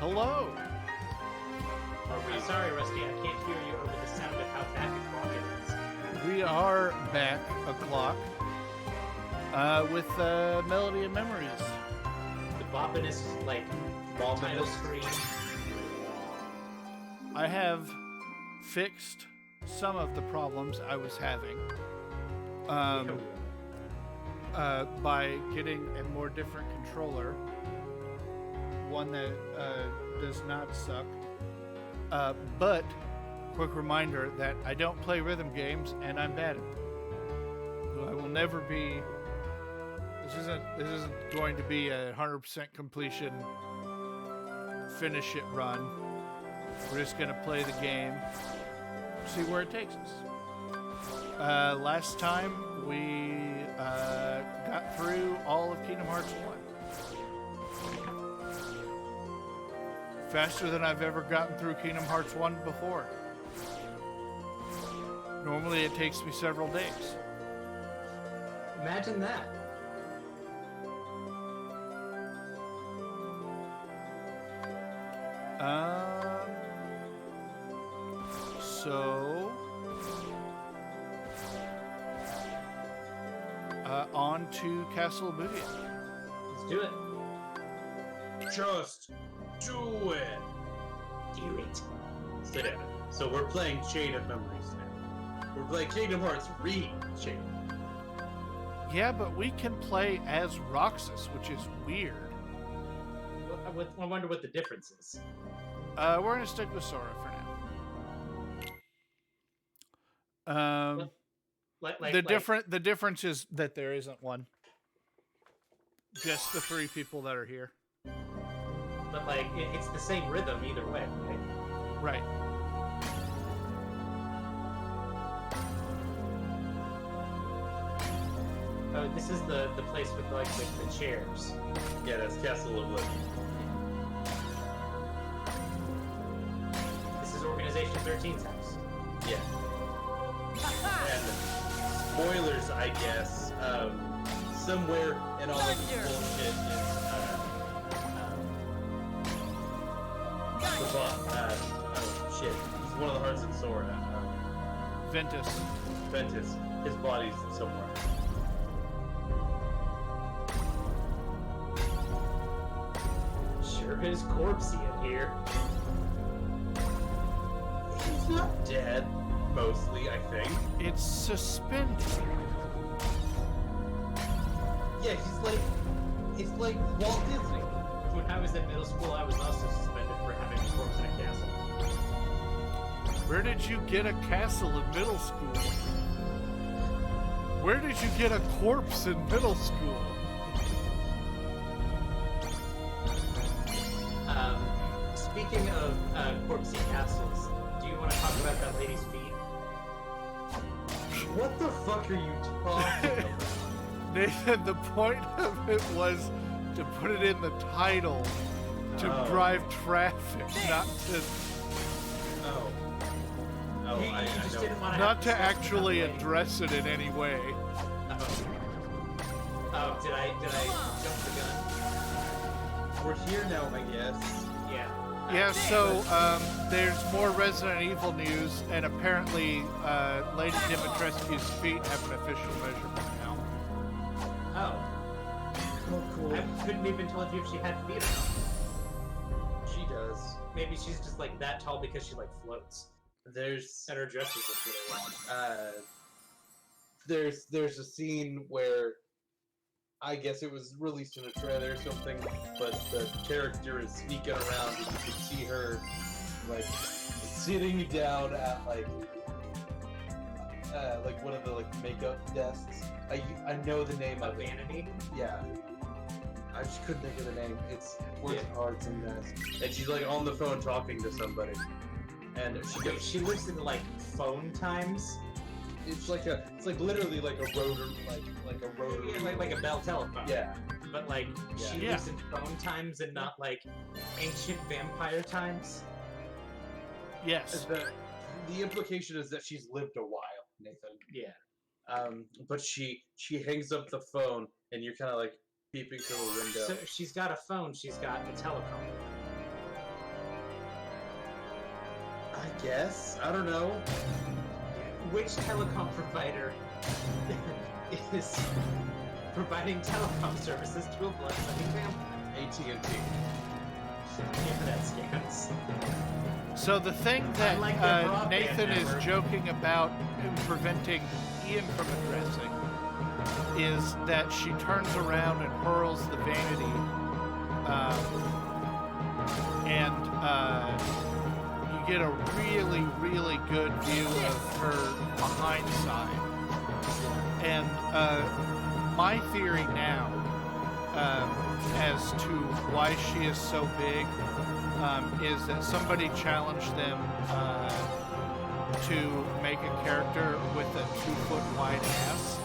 Hello. I'm sorry, Rusty, I can't hear you over the sound of how back o'clock it is. We are back o'clock with Melody and Memories. The boppiness, like, title screen. I have fixed some of the problems I was having by getting a more different controller, one that does not suck. But quick reminder that I don't play rhythm games and I'm bad at them. I will never be. This isn't going to be a 100% completion, finish it run. We're just going to play the game, see where it takes us. Last time we got through all of Kingdom Hearts 1. Faster than I've ever gotten through Kingdom Hearts 1 before. Normally it takes me several days. Imagine that. On to Castle Oblivion. Let's do it. Just do it. Do it. Sit down. So we're playing Chain of Memories now. We're playing Kingdom Hearts Re-Chain. Yeah, but we can play as Roxas, which is weird. I wonder what the difference is. We're going to stick with Sora for now. The difference is that there isn't one. Just the three people that are here. But, like, it's the same rhythm either way, right? Right. Oh, this is the place with, like, the chairs. Yeah, that's Castle Oblivion. This is Organization 13's house. Yeah. And spoilers, I guess. Somewhere in all of this bullshit is shit. He's one of the hearts in Sora. Ventus. His body's somewhere. Sure is corpsey in here. He's not dead, mostly, I think. It's suspended. Yeah, he's like Walt Disney. When I was in middle school, I was also suspended for having a corpse in a castle. Where did you get a castle in middle school? Where did you get a corpse in middle school? Speaking of corpsey castles, do you want to talk about that lady's feet? What the fuck are you talking about? Nathan, the point of it was to put it in the title to drive traffic, not to... I just didn't want to not to actually address it in any way. Did I jump the gun? We're here now, I guess. Yeah. Yeah, so there's more Resident Evil news, and apparently Lady Dimitrescu's feet have an official measurement now. Oh, cool. I couldn't even tell you if she had feet or not. She does. Maybe she's just like that tall because she like floats. And her dress is just really long. There's a scene where I guess it was released in a trailer or something, but the character is sneaking around and you can see her like sitting down at like one of the like makeup desks. I know the name of it. Vanity? Yeah. I just couldn't think of the name. It's works hard sometimes. And she's like on the phone talking to somebody. And she lives in like phone times. It's literally like a rotor, like a rotor. Yeah, like a Bell telephone. Yeah. But like she lives in phone times and not like ancient vampire times. Yes. The implication is that she's lived a while, Nathan. Yeah. But she hangs up the phone and you're kind of like peeping through a window. So she's got a phone. She's got a telecom. I guess. I don't know. Which telecom provider is providing telecom services to a blood-sucking vampire? AT&T. Internet scams. So the thing that Unlike the broadband Nathan is network. joking about in preventing Ian from addressing is that she turns around and hurls the vanity, and you get a really, really good view of her behind side. And my theory now, as to why she is so big, is that somebody challenged them to make a character with a 2-foot wide ass.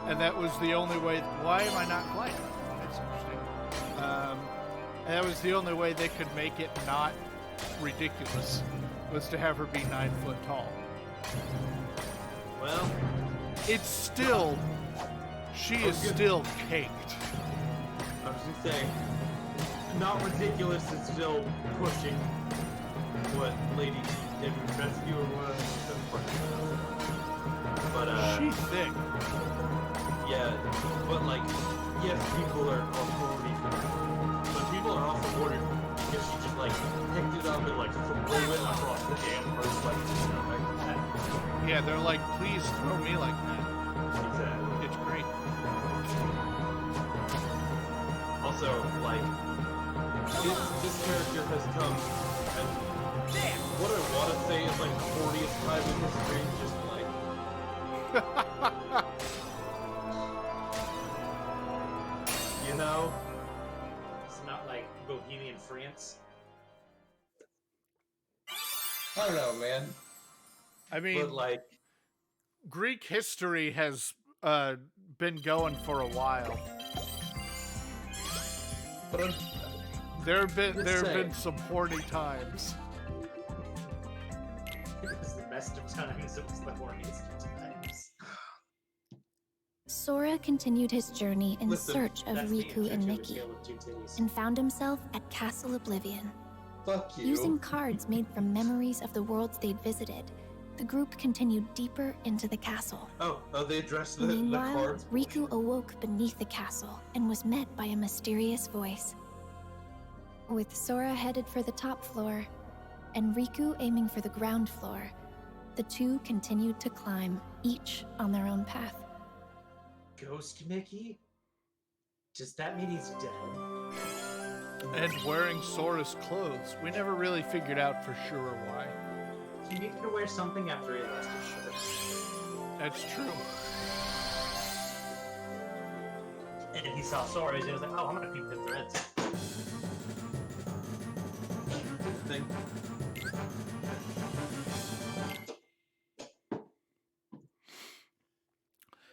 And that was the only way. Why am I not gliding? That's interesting. And that was the only way they could make it not ridiculous, was to have her be 9 foot tall. Well, It's still, she is still caked. I was just saying, not ridiculous is still pushing what Lady Debbie Rescue was. But, She's thick. yeah, but like, yes, people are horny for her. But people are also horny for her because she just like picked it up and like threw it across the damn earth, like, like that. Yeah, they're like, please throw me like that. Exactly. It's great. Also, like, this character has come, and what I want to say is like the 40th time in history, just like, you know? It's not like Bohemian France. I don't know, man. I mean, But like, Greek history has been going for a while. but I'm, There have been Just been saying. some horny times. It was the best of times. It was the horniest of times. Sora continued his journey in Listen, search of That's the Riku and Churchill Mickey scale of two titties. and found himself at Castle Oblivion. fuck you. Using cards made from memories of the worlds they'd visited, the group continued deeper into the castle. Oh, they addressed the Meanwhile, cards. Riku awoke beneath the castle and was met by a mysterious voice. With Sora headed for the top floor and Riku aiming for the ground floor, the two continued to climb, each on their own path. Ghost Mickey? Does that mean he's dead? And wearing Sora's clothes. We never really figured out for sure why. He needed to wear something after he lost his shirt. That's true. And he saw Sora, and he was like, oh, I'm gonna peep the threads. Thing.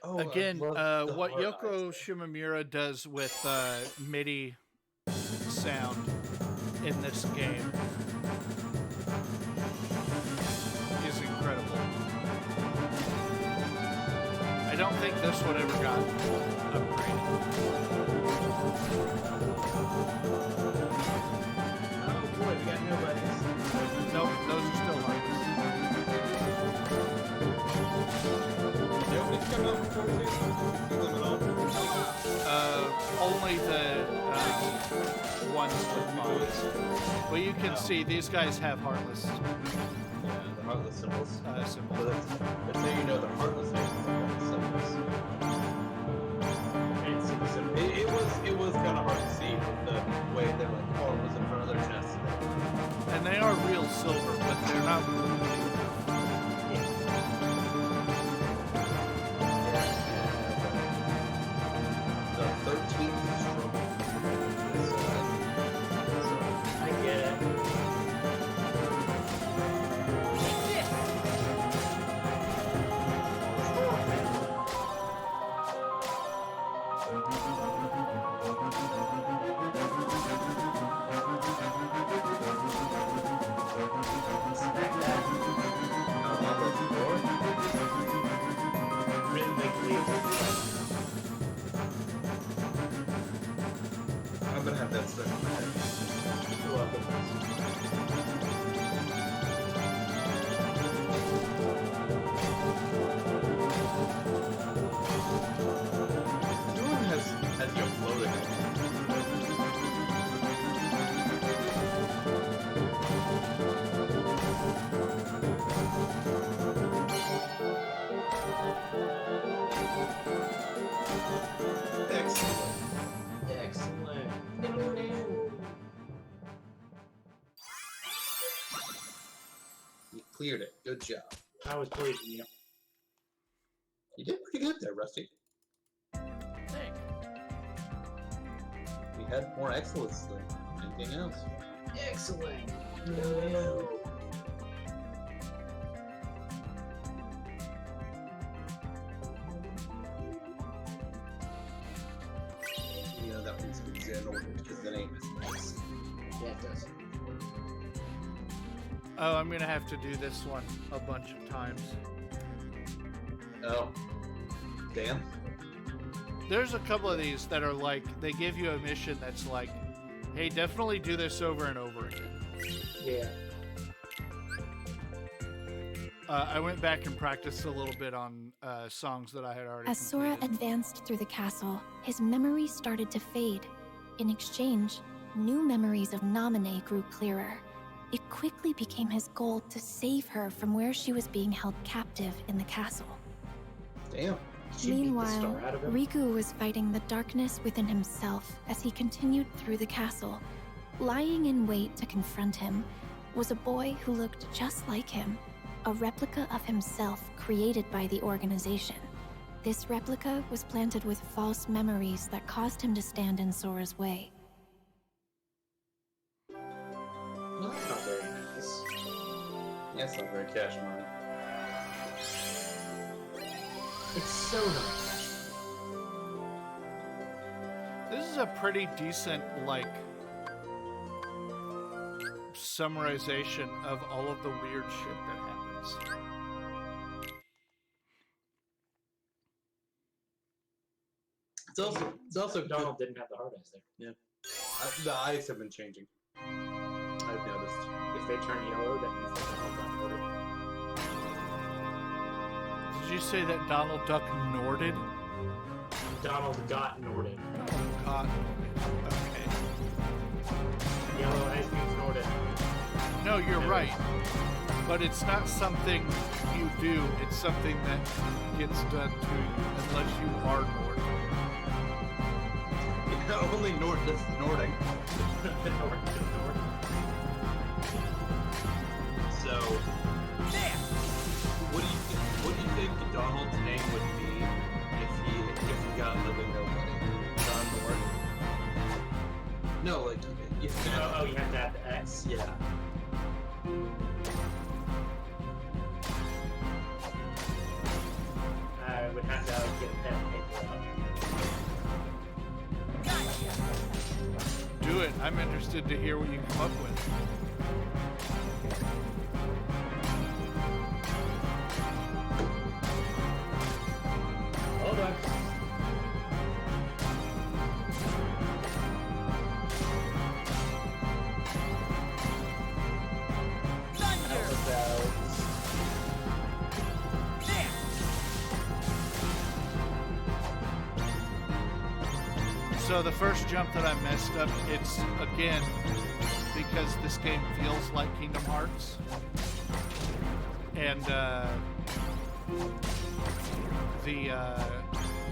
Oh, I Again, love the what hard Yoko eyes. Shimomura does with MIDI sound in this game is incredible. I don't think this one ever got upgraded. Oh boy, we got nobodies. Nope, those are still harmless. Nobody's come out before too. See them at all? Only the ones with mods. Well, you can see these guys have heartless Yeah, the heartless symbols. symbols. But that's how you know they're heartless based on the symbols. And see the symbol. It was kind of hard to see with the way their like arm was in front of their chest. And they are real silver, but they're not blue. The 13th stroke. I get it. Smack that. Rhythmically. I'm gonna have that stuck in my head. You're welcome. cleared it. Good job. I was pleased with you. You did pretty good there, Rusty. Thanks. We had more excellence than anything else. Excellent. You know, that one's in Zen order because the name is nice. Yeah, it does. Oh, I'm gonna have to do this one a bunch of times. Oh. Dan? There's a couple of these that are like, they give you a mission that's like, hey, definitely do this over and over again. Yeah. I went back and practiced a little bit on songs that I had already As Sora completed. advanced through the castle, his memories started to fade. In exchange, new memories of Naminé grew clearer. It quickly became his goal to save her from where she was being held captive in the castle. Damn. Did you beat the Meanwhile, star out of him? Riku was fighting the darkness within himself as he continued through the castle. Lying in wait to confront him was a boy who looked just like him, a replica of himself created by the organization. This replica was planted with false memories that caused him to stand in Sora's way. That's not very nice. That's not very cash money. It's so nice. This is a pretty decent, like, summarization of all of the weird shit that happens. It's also good. Donald didn't have the hard eyes there. The eyes have been changing. I've noticed. If they turn yellow, that means that Donald got ordered. Did you say that Donald Duck Norded? Donald got Norded. God. Okay. Yellow eyes means Norded. No, you're right. But it's not something you do. It's something that gets done to you, unless you are Norded. Only Nord does the Nording. So, what do you think Donald's name would be if he got Living Nobody? Don Nord? No, like you Oh, you have to have the X? yeah. I would have to get a pen and paper out. Do it. I'm interested to hear what you come up with. Hold on. How about... So the first jump that I messed up, it's again because this game feels like Kingdom Hearts, and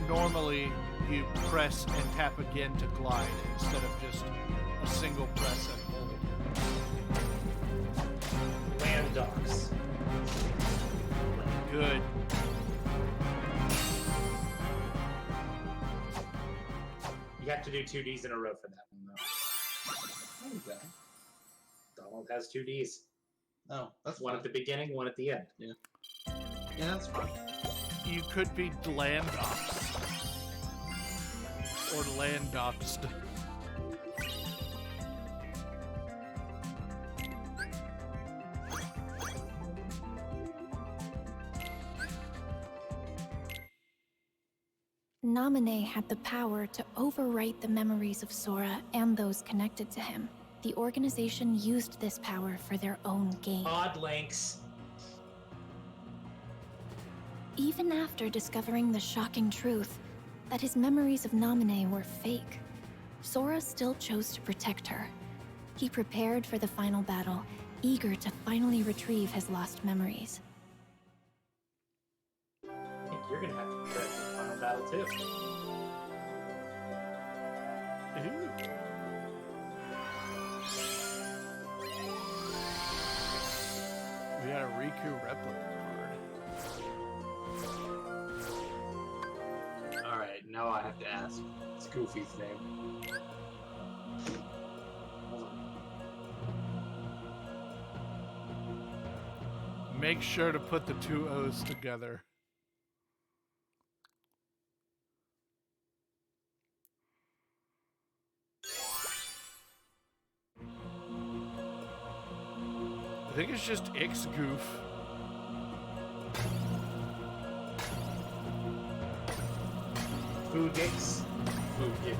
normally you press and tap again to glide instead of just a single press and hold. Land docks. Good. You have to do 2Ds in a row for that one, though. Okay. Donald has 2Ds. Oh, that's One fine. at the beginning, one at the end. Yeah, that's fine. You could be Landoxed or Landoxed. Naminé had the power to overwrite the memories of Sora and those connected to him. The organization used this power for their own gain. Odd links. Even after discovering the shocking truth that his memories of Naminé were fake, Sora still chose to protect her. He prepared for the final battle, eager to finally retrieve his lost memories. I think you're gonna have to prepare for the final battle, too. Ooh. We got a Riku replica card. Alright, now I have to ask. It's Goofy's name. Hold on. Make sure to put the two O's together. I think it's just X-Goof. Boogix. Goofy.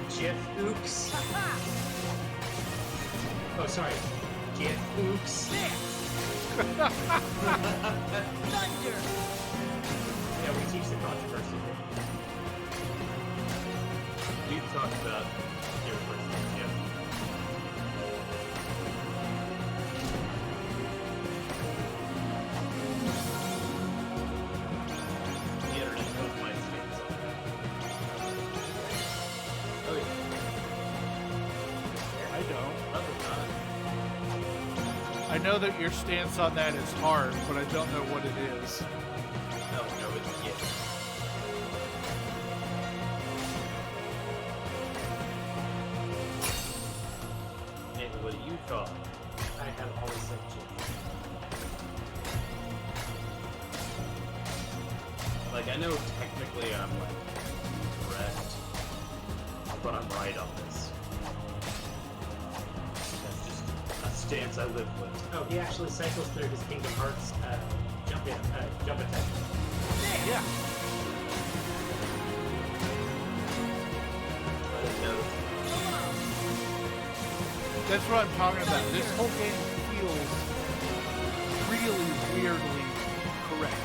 Jeff Ooks. Oh, sorry. Jeff Ooks. Thunder! Yeah, we teach the controversy. You talked about your first name, Jeff. The internet knows my stance on that. Oh yeah. I don't. Other not. I know that your stance on that is hard, but I don't know what it is. No, it's yeah. And what do you thought? I have always said Jeff. Like, I know technically I'm like correct, but I'm right on this. That's just a stance I live with. Oh, he actually cycles through his Kingdom Hearts jump attack. Yeah. I didn't know. That's what I'm talking about. This whole game feels really weirdly correct.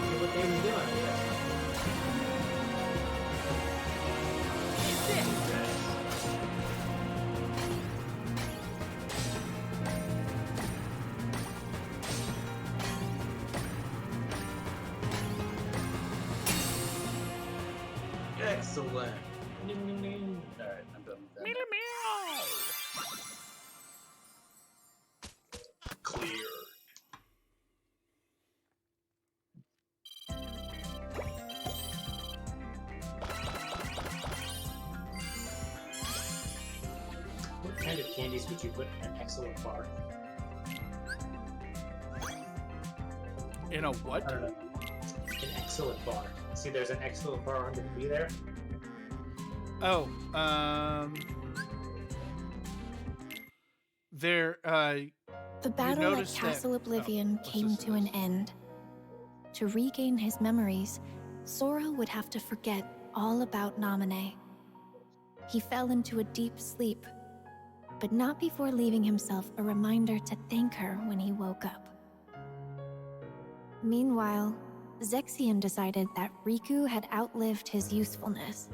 See what they was doing, yeah. Excellent. Alright, I'm done with that. Clear. What kind of candies would you put in an excellent bar? In a what? I don't know. An excellent bar. See, there's an excellent bar under the B there. Oh, there, The battle at noticed that- Castle Oblivion what's came this to an end. To regain his memories, Sora would have to forget all about Naminé. He fell into a deep sleep, but not before leaving himself a reminder to thank her when he woke up. Meanwhile, Zexion decided that Riku had outlived his usefulness.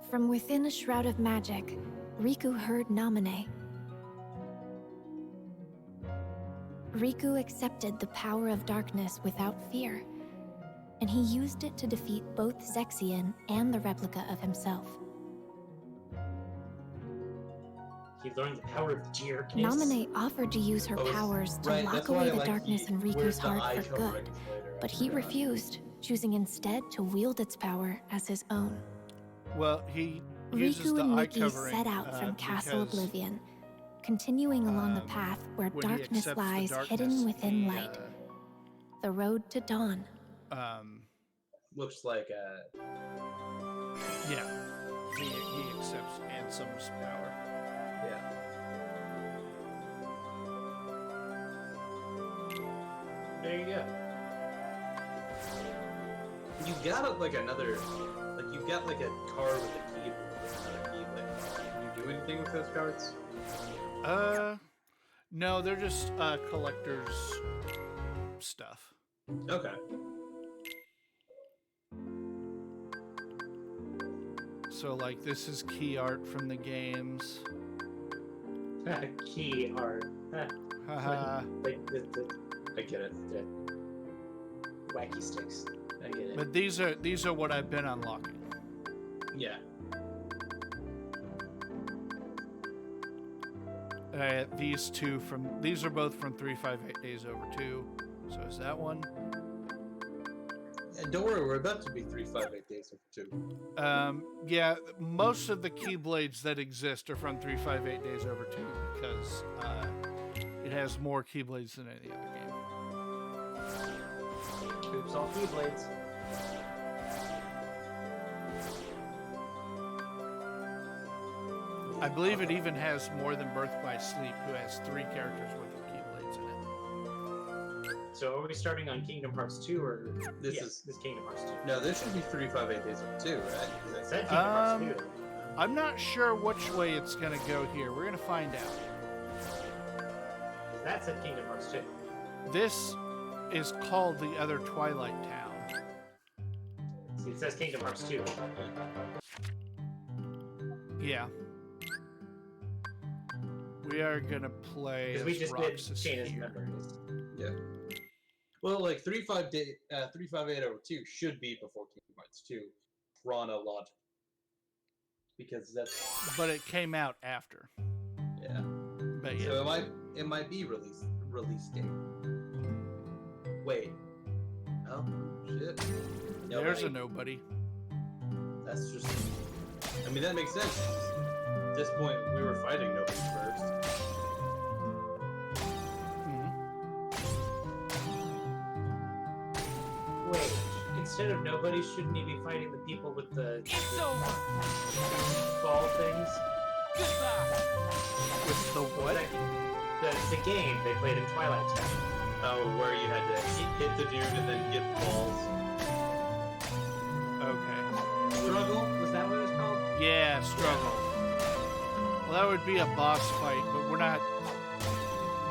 From within a shroud of magic, Riku heard Naminé. Riku accepted the power of darkness without fear, and he used it to defeat both Zexion and the replica of himself. He learned the power of Gearkness. Naminé offered to use her Oh, it's- powers to right, lock that's why away I the like darkness he in wears Riku's the heart eye for covering good, later. but he refused, choosing instead to wield its power as his own. well, he uses Riku the and eye Nikki covering set out from Castle because Oblivion, continuing along the path where when he darkness accepts the lies darkness, hidden within he, light. The road to dawn. Looks like Yeah, he accepts Ansem's power. yeah. There you go. You got like another, like you got like a card with a key, another key. Like, can you do anything with those cards? No, they're just collector's stuff. Okay. So like this is key art from the games. Key art. Haha. I get it. Wacky sticks. I get it. But these are what I've been unlocking. Yeah. These are both from 358 Days Over 2. So is that one? And don't worry, we're about to be 358 Days Over 2. Yeah, most of the Keyblades that exist are from 358 Days Over 2 because it has more Keyblades than any other game. Oops, all Keyblades. I believe it even has more than Birth by Sleep, who has 3 characters worth of Keyblades in it. So are we starting on Kingdom Hearts 2 or This is Kingdom Hearts 2? No, this should be 358 Days Over 2, right? Is that Kingdom Hearts 2? I'm not sure which way it's going to go here. We're going to find out. That said Kingdom Hearts 2. This is called the Other Twilight Town. See, it says Kingdom Hearts 2. Yeah. We are going to play Because we just did Roxas Shayna's here. memories. Yeah. Well, like 358 over 2 should be before Kingdom Hearts 2, chronologically. Because that's But it came out after. yeah. But yeah. So it might be release date. Wait. Oh shit. There's a nobody. That's just. I mean that makes sense. At this point, we were fighting nobody first. Wait, instead of nobody, shouldn't he be fighting the people with the It's over. ball things? Goodbye. With the what? The game they played in Twilight Town. Oh, where you had to hit the dude and then get the balls. Okay. Struggle? Was that what it was called? Yeah, struggle. Well, that would be a boss fight, but we're not...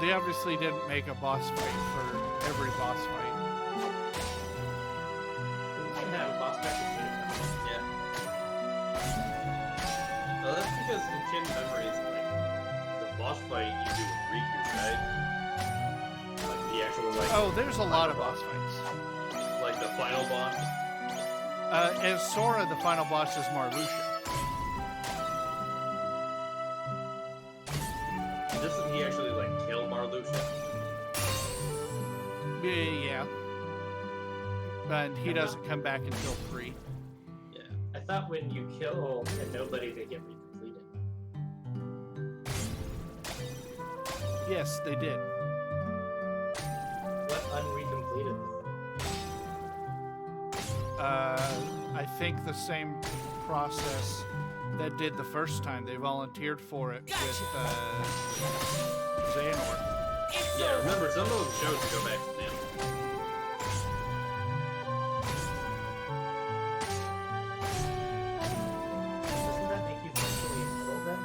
They obviously didn't make a boss fight for every boss fight. We can have a boss fight with Kingdom Hearts. Yeah. Well, that's because in Chain of Memories, like the boss fight you do with Riku, right? Like the actual like. Oh, there's a lot of boss fights. Like the final boss. As Sora, the final boss is Marluxia. Doesn't he actually like kill Marluxia? Yeah. And he doesn't come back until 3. Yeah. I thought when you kill a nobody, they get recompleted. Yes, they did. What unrecompleted? I think the same process that did the first time. They volunteered for it with Xehanort. It's Yeah. over. Remember, some of them chose to go back to them. Doesn't that make you functionally immortal then?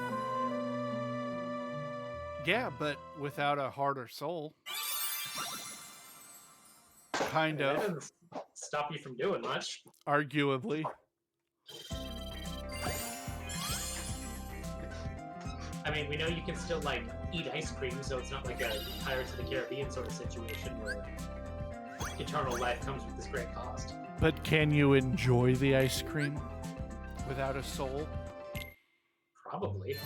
Yeah, but without a heart or soul. Kind That of, doesn't stop you from doing much. arguably. I mean, we know you can still, like, eat ice cream, so it's not like a Pirates of the Caribbean sort of situation where eternal life comes with this great cost. But can you enjoy the ice cream without a soul? Probably.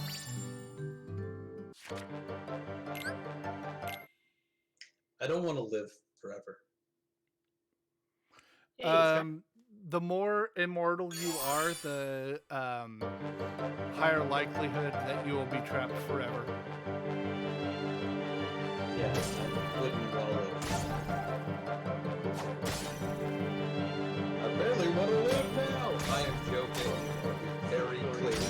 I don't want to live forever. Hey, it's got- The more immortal you are, the higher likelihood that you will be trapped forever. Yeah, I wouldn't want to live. I barely want to live now. I am joking. Very clear.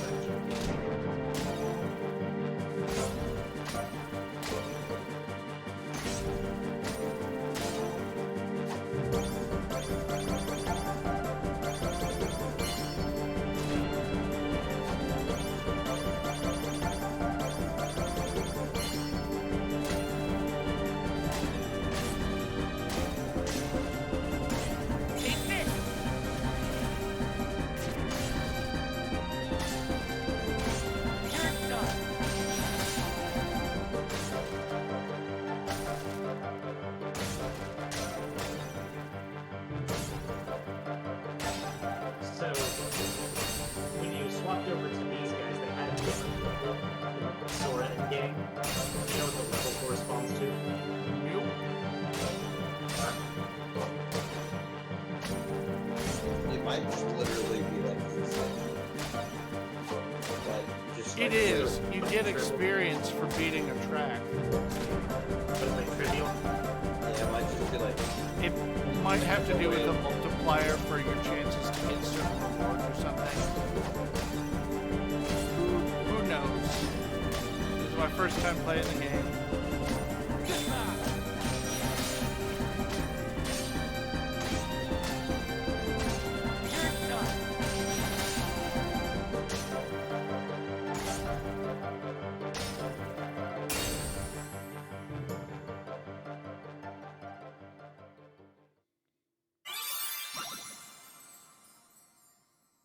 might just literally be like this. Just It like is. sort of You get experience for beating a track. But like trivial. Yeah, it might just be like It might have to do with the multiplier for your chances to get certain rewards or something. Who knows? This is my first time playing the game.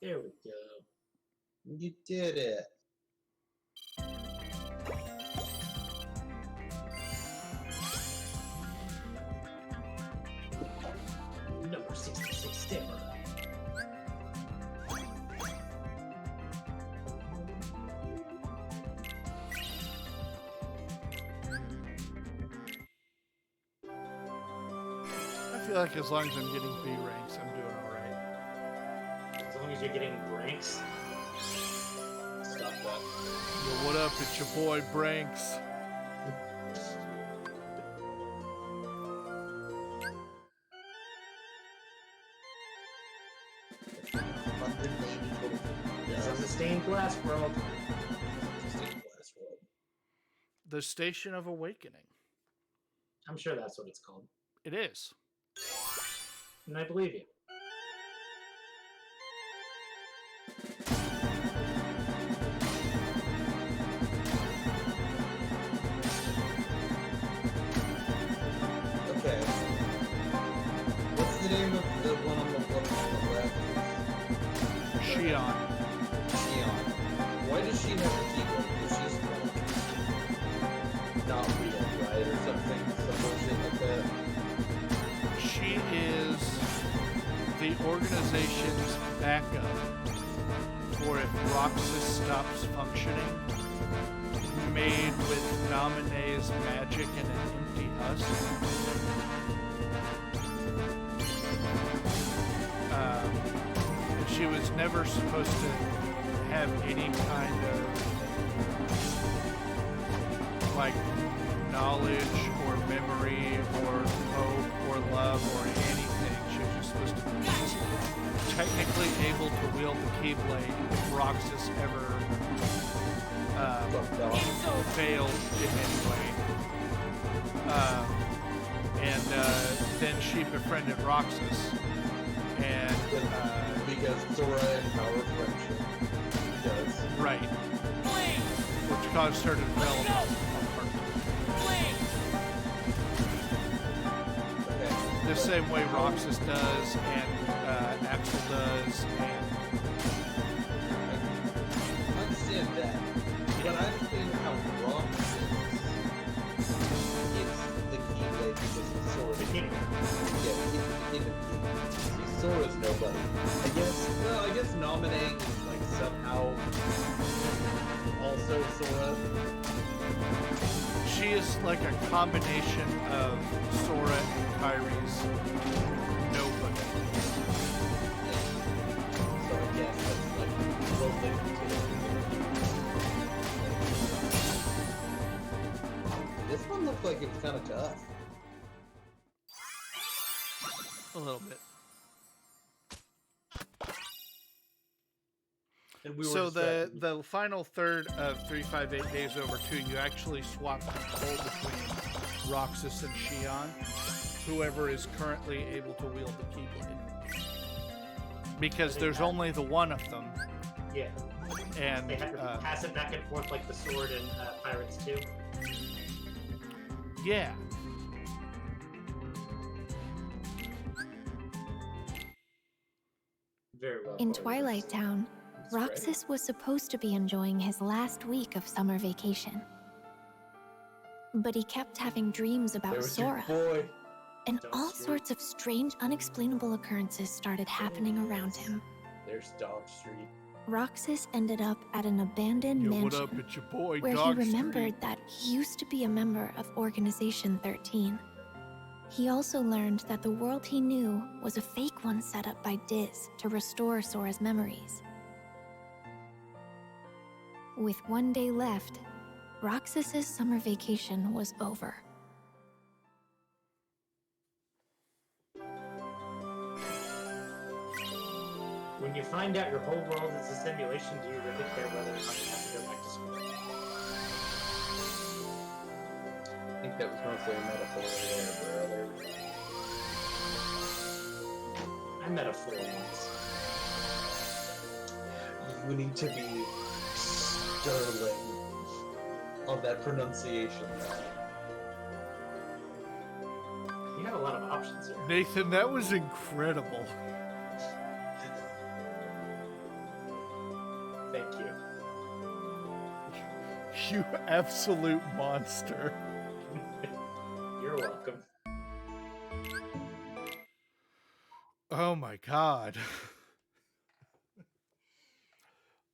There we go. you did it. Number 66 Stimmer. I feel like as long as I'm getting B ranks, I'm doing alright. As long as you're getting ranks. Stop that. Yo, what up? It's your boy Branks. He's on the stained glass world. The Station of Awakening. I'm sure that's what it's called. It is. And I believe you. Okay. What's the name of the one on the left? Shion. Neon. Why does she have a keyboard? Because she's not real, right? Or something. Some bullshit like that. She is the organization's backup for if Roxas stops functioning, made with Naminé's magic and an empty husk. And she was never supposed to have any kind of like knowledge or memory or hope or love or anything. She was just supposed to be technically able to wield the Keyblade if Roxas ever failed in any way. And then she befriended Roxas, and Because Sora and Power Friendship does. right, which caused her to develop a heart. Okay. The same way Roxas does, and Axel does, and I understand that. But I understand how Roxas is the Keyblade because Sora. The king. Yeah, Sora's nobody. I guess Naminé is like somehow also Sora. she is like a combination of Sora and Kyrie's nobody. So I guess that's like related to it. This one looked like it was kind of tough. A little bit. And we So were the final third of 358 Days Over 2, you actually swap control between Roxas and Shion, whoever is currently able to wield the Keyblade. Because there's only the one of them, Yeah. and They have to pass it back and forth like the sword in Pirates 2. yeah. Very well. In put. Twilight Town, That's great. Roxas was supposed to be enjoying his last week of summer vacation. But he kept having dreams There about was Sora, your boy. and Dog all Street. sorts of strange, unexplainable occurrences started happening around him. There's Dog Street. Roxas ended up at an abandoned Yo, what up? mansion It's your boy, where he Dog remembered Street. that he used to be a member of Organization 13. He also learned that the world he knew was a fake one set up by Diz to restore Sora's memories. With one day left, Roxas's summer vacation was over. When you find out your whole world is a simulation, do you really care whether or not you have to go back to school? I think that was mostly a metaphor there, brother. I met a fool once. You need to be sterling on that pronunciation. You have a lot of options here. Nathan, that was incredible. Thank you. You absolute monster. You're welcome. Oh my god.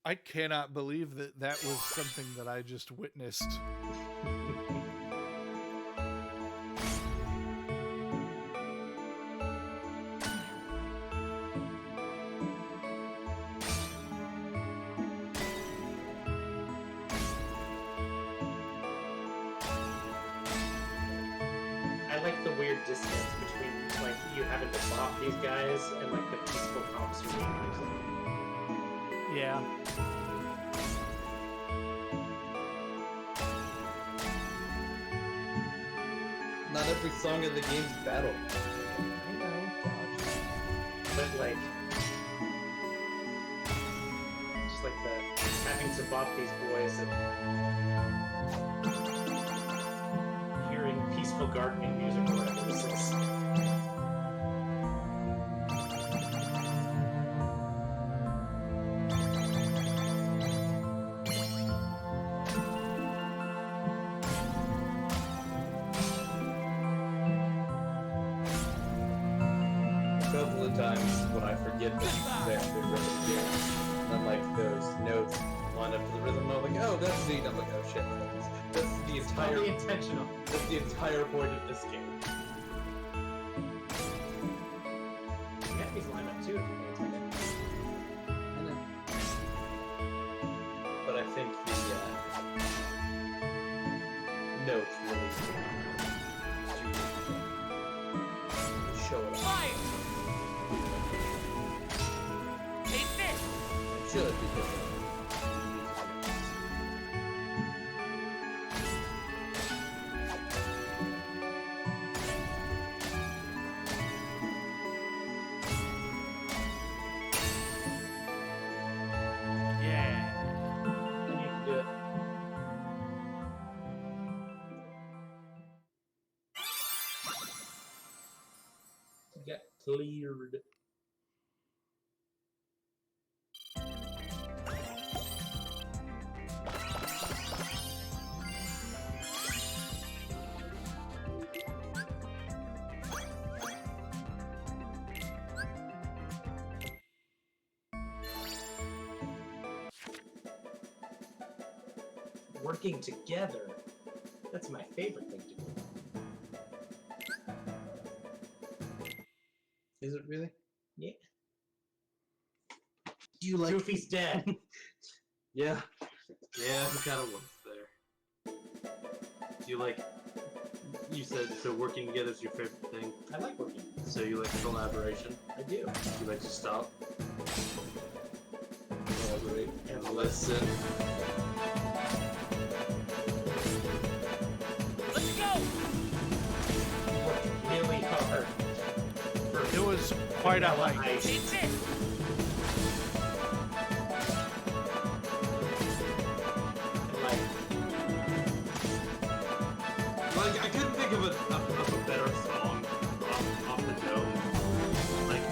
I cannot believe that that was something that I just witnessed. I like the weird distance between like you having to bop these guys and like the peaceful officer being music. Yeah. Not every song in the game's battle. I know, Josh. But like, just like the having to bop these boys and hearing peaceful gardening music or whatever this is. A couple of times when I forget that they really do, and like those notes line up to the rhythm, I'm like, oh, that's neat. I'm like, oh shit, that's the entire Totally intentional. that's the entire point of this game. You got these lined up too if you pay attention. I know. But I think the notes really show it off. Fire! Take this! It should because Yeah. Then you can do it. Get cleared. Working together. That's my favorite thing to do. is it really? Yeah. Do you like? Goofy's dead. Yeah, yeah, he kind of was there. Do you like? You said so. Working together is your favorite thing. I like working. So you like collaboration. I do. You like to stop, collaborate, and listen. Let's go! Worked really hard. It was quite a Vanilla hike. Ice. Take this! And like, Like I couldn't think of a better song off the dome. Like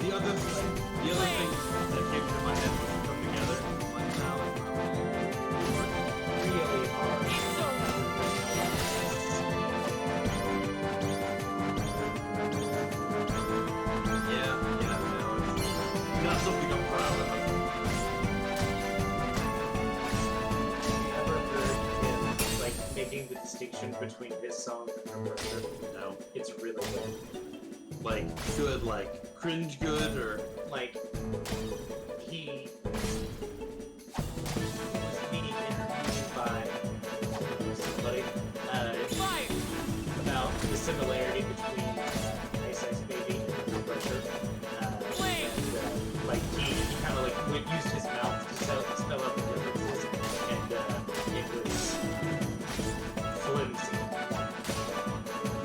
the other thing that came to my head was Come Together. Like now, really hard. It's over! yeah, no, it's not something I'm proud of. Have you ever heard him like making the distinction between this song and Cobrastryke? No. it's really good. Like good, like cringe good, or Like, he was being interviewed by somebody Fire! about the similarity between Ice Ice Baby and Pressure. And, like, he kind of like used his mouth to spell out the differences, and it was flimsy.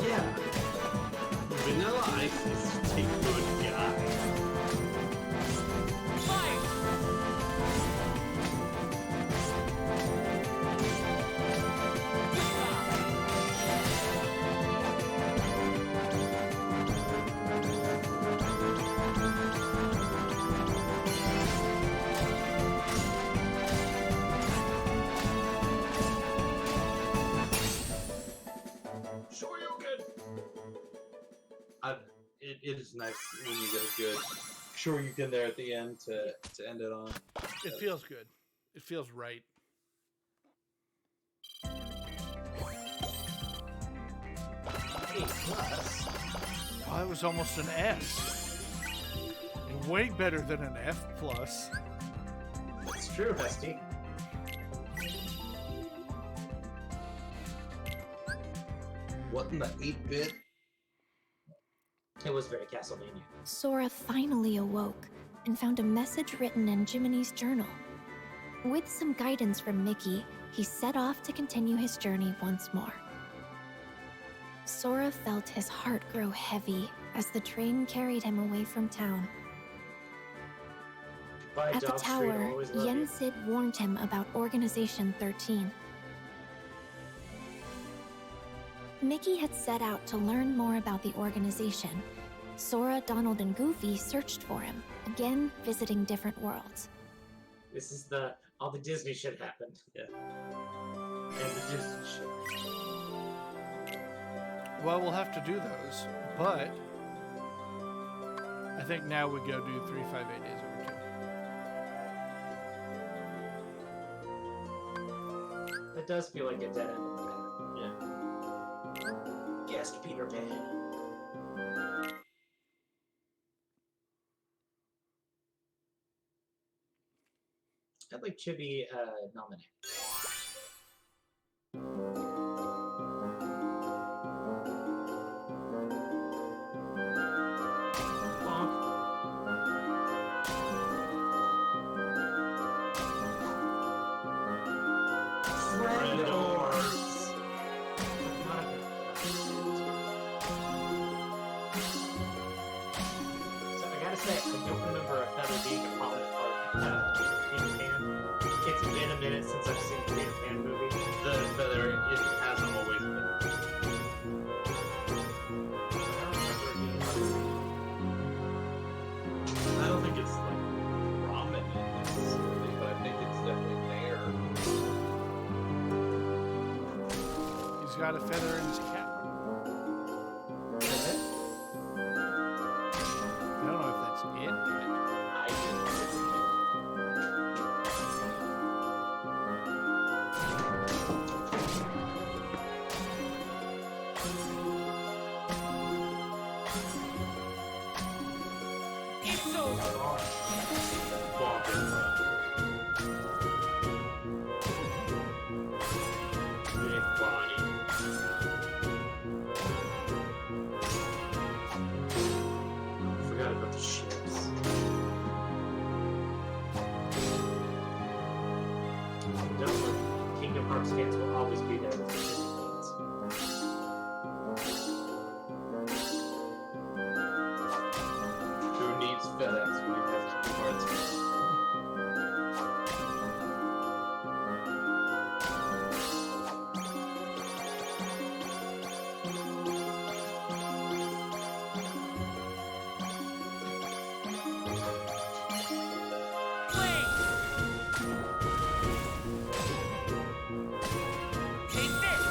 yeah. Vanilla Ice is just a good guy. Fire! Sure, you good. It is nice when you get a good sure you can there at the end to end it on. It feels good. It feels right. A plus. Oh, that was almost an S. And way better than an F plus. It's true, Bestie. What in the 8-bit? It was very Castlevania. Sora finally awoke and found a message written in Jiminy's journal. With some guidance from Mickey, he set off to continue his journey once more. Sora felt his heart grow heavy as the train carried him away from town. Goodbye, At the Dog Street, I'll tower, always love you. Yen Sid warned him about Organization 13. Mickey had set out to learn more about the organization. Sora, Donald, and Goofy searched for him, again visiting different worlds. This is all the Disney shit happened. Yeah. And the Disney shit. Well, we'll have to do those, but I think now we go do 358 days over 2. It does feel like a dead end of the path. Yeah. Yes, Peter Pan. I'd like Chibi nominate. Friendors. So I gotta say, I don't remember a feather being a prominent part of Peter Pan. It's been a minute since I've seen the Peter Pan movie. The feather, it hasn't always been. I don't think it's like prominent necessarily, but I think it's definitely there. He's got a feather in his cap. Is it? I don't know if that's it yet. I didn't. It's over! Bonkers. Big body. Forgot about the ships. Don't worry, Kingdom Hearts fans will always be there with the Disney fans. Who needs FedEx when you have Kingdom Hearts? Wait! Take this!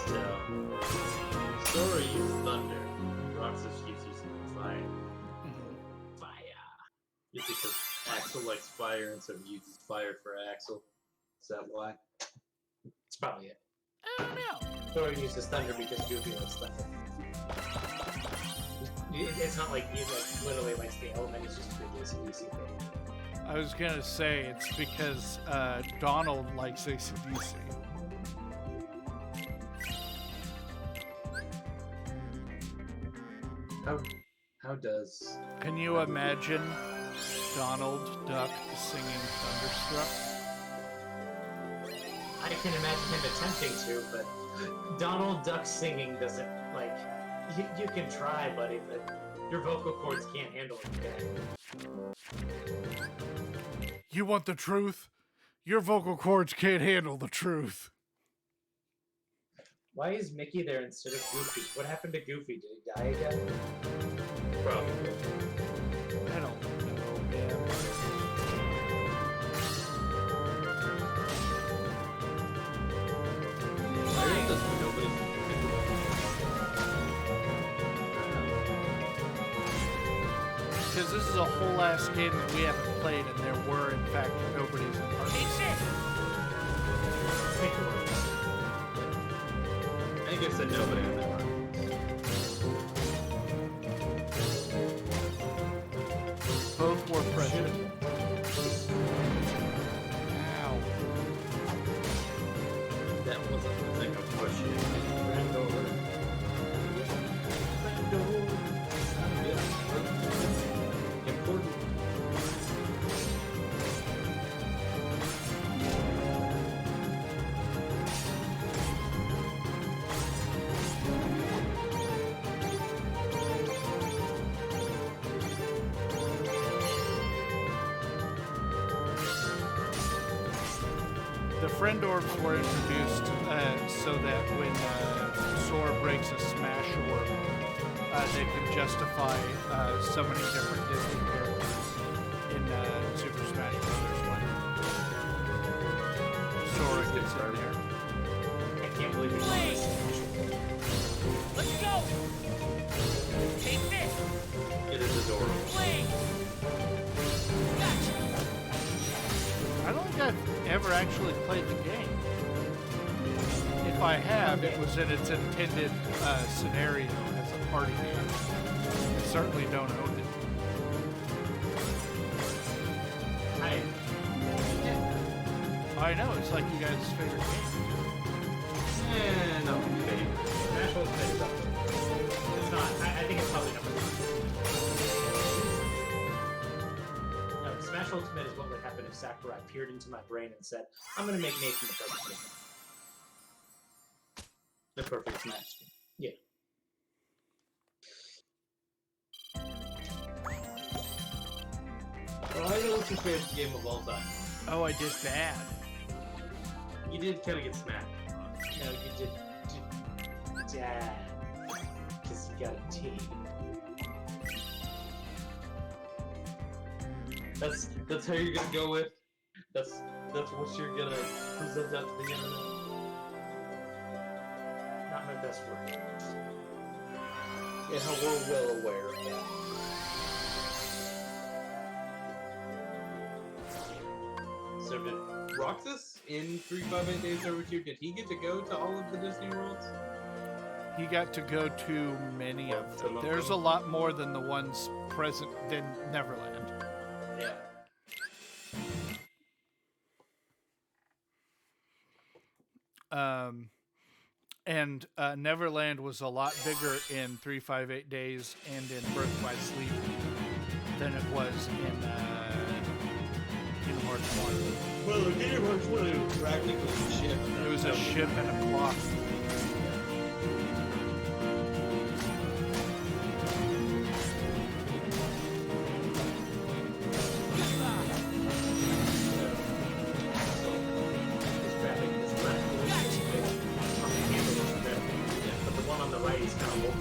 So, Sora uses thunder. Roxas keeps using fire. Fire. It's because Axel likes fire and so he uses fire for Axel. Is that why? It's probably it. I don't know. Thor uses thunder because Goofy likes thunder. It's not like he like literally likes the element. It's just a big AC/DC thing. I was gonna say it's because Donald likes AC/DC. How does? Can you imagine Donald Duck singing Thunderstruck? I can imagine him attempting to, but Donald Duck singing doesn't like. You can try, buddy, but your vocal cords can't handle it. You want the truth? Your vocal cords can't handle the truth. Why is Mickey there instead of Goofy? What happened to Goofy? Did he die again? Probably. I don't know, man. I think that's what nobody's. Because this is a whole ass game that we haven't played, and there were, in fact, nobody's in Take part. this! I think I said nobody on that one. Both were present. Ow. That wasn't the thing I'm pushing. Ran over. Important. The friend orbs were introduced so that when Sora breaks a smash orb, they can justify so many different Disney characters in Super Smash Bros. When Sora gets in there. I can't believe he Wait. this. Let's go! Take this! It is adorable. Wait! Gotcha! I don't think I've ever actually played the game. If I have, it was in its intended scenario as a party game. I certainly don't own it. I know, it's like you guys' favorite game. No. Smash Ultimate is up there. It's not. I think it's probably number one. No, Smash Ultimate is what would happen if Sakurai peered into my brain and said, I'm going to make Nathan the perfect game. The perfect Smash game. Yeah. Well, I know what's your favorite game of all time. Oh, I did bad. You did kind of get smacked. No, you did dad. Because you got a T. That's how you're gonna go with. That's what you're gonna present out to the internet. Not my best work. Yeah, how we're well aware of that. So did Roxas in 358 Days Overdue, did he get to go to all of the Disney Worlds? He got to go to many of them. Some of There's a them. lot more than the ones present than Neverland. Yeah. And Neverland was a lot bigger in 358 Days and in Birth by Sleep than it was in Kingdom Hearts 1. Well, the Kingdom Hearts 1 it was practically a ship. It was a ship and a clock. But the one on the right is kind of old.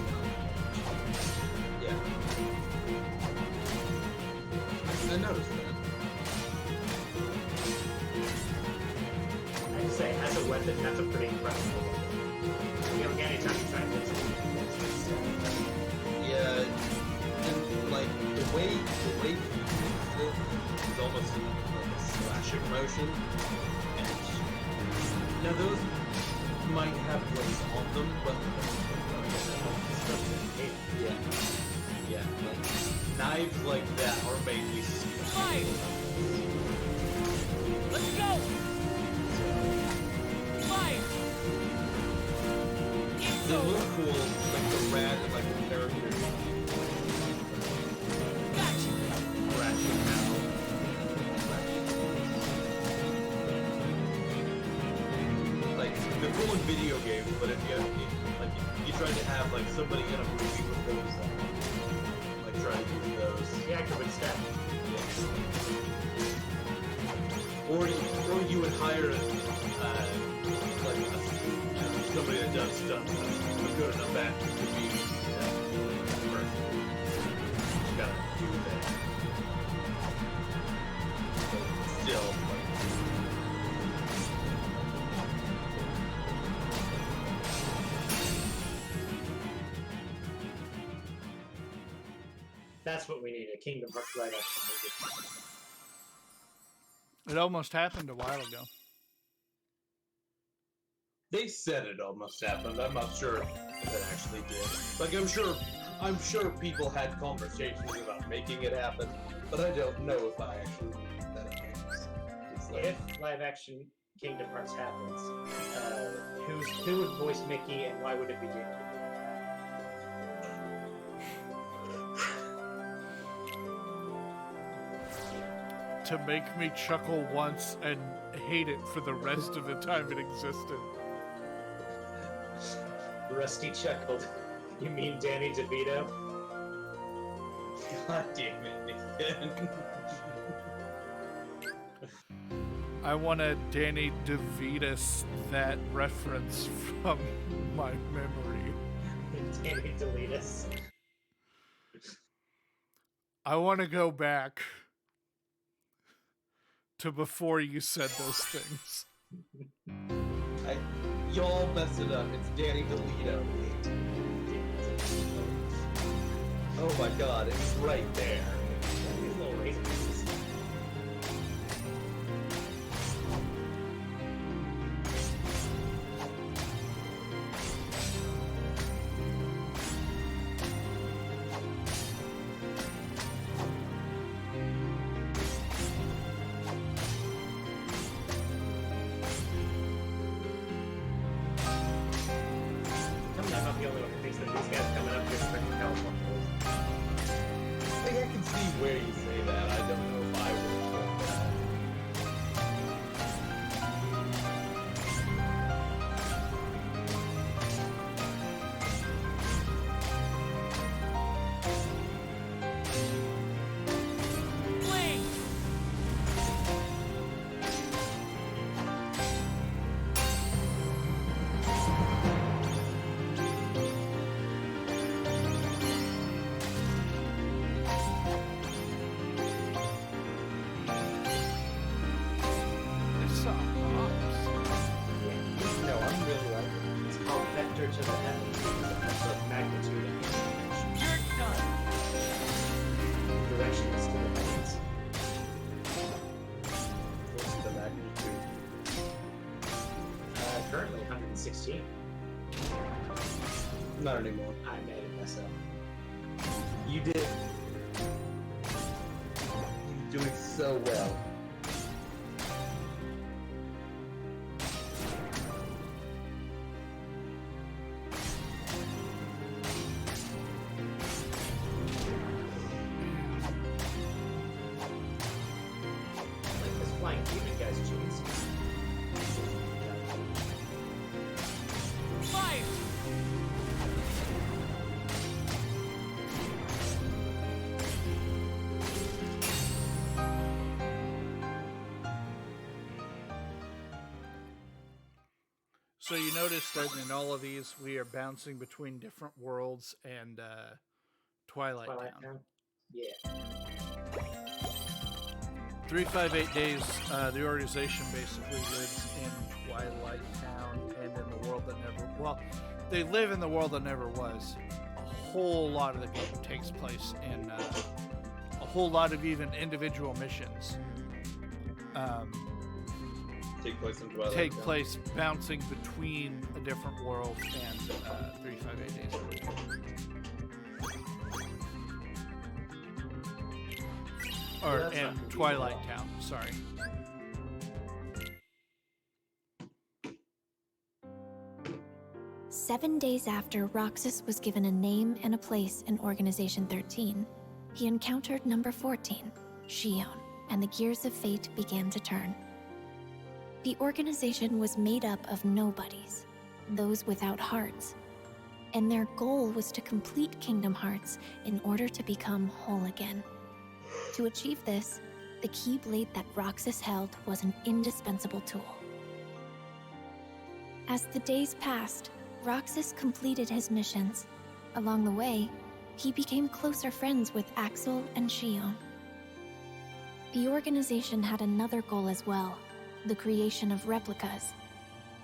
Yeah. I noticed that. I'd say, as a weapon, that's a pretty impressive weapon. You know, anytime you try and get Yeah, and like the way you use it is almost like a slashing motion. And now those might have blades on them, but yeah, yeah, like knives like that are mainly Fire! Let's go! Fire! they look cool, like the rat and like the characters. Gotcha! Ratchet now. Like they're cool in video games, but if you tried to have like somebody in a movie with those, like try to use those. Yeah, I could step. Or you would hire somebody that does stunts, a good enough actor to be that person. You gotta do that. But still, That's what we need, a Kingdom Hearts live action movie. It almost happened a while ago. they said it almost happened. I'm not sure if it actually did. Like I'm sure people had conversations about making it happen, but I don't know if I actually believe that it happens. It's like, If live action Kingdom Hearts happens, who would voice Mickey and why would it be Danny? To make me chuckle once and hate it for the rest of the time it existed. Rusty chuckled. You mean Danny DeVito? God damn it, Nathan. I want to Danny DeVitus that reference from my memory. Danny DeVitus. I want to go back to before you said those things. Y'all messed it up. It's Danny DeVito. Oh my god, it's right there. These little razor pieces. I'm not the only one who thinks that these guys coming up here from California. Like, I can see where you say that. I don't know if I would. Blink! It's so hops. No, I'm really like it. It's called Vector to the Heavens. That's the magnitude and You're done! directions to the heavens. What's the magnitude? Currently 116. Not anymore. I made it myself. You did. You're doing so well. Like this flying human guy's jeans. Fire! So you notice that in all of these, we are bouncing between different worlds and Twilight Town. Yeah. 358 Days, the organization basically lives in Twilight Town and in the world that never... Well, they live in the world that never was. A whole lot of the game takes place in a whole lot of even individual missions. take place in Twilight take Town. place bouncing between a different world and 358 Days of Winter. Or Well, that's not and confusing Twilight at all. Town, sorry. Seven days after Roxas was given a name and a place in Organization 13, he encountered number 14, Shion, and the gears of fate began to turn. The organization was made up of nobodies, those without hearts, and their goal was to complete Kingdom Hearts in order to become whole again. To achieve this, the Keyblade that Roxas held was an indispensable tool. As the days passed, Roxas completed his missions. Along the way, he became closer friends with Axel and Shion. The organization had another goal as well, the creation of replicas.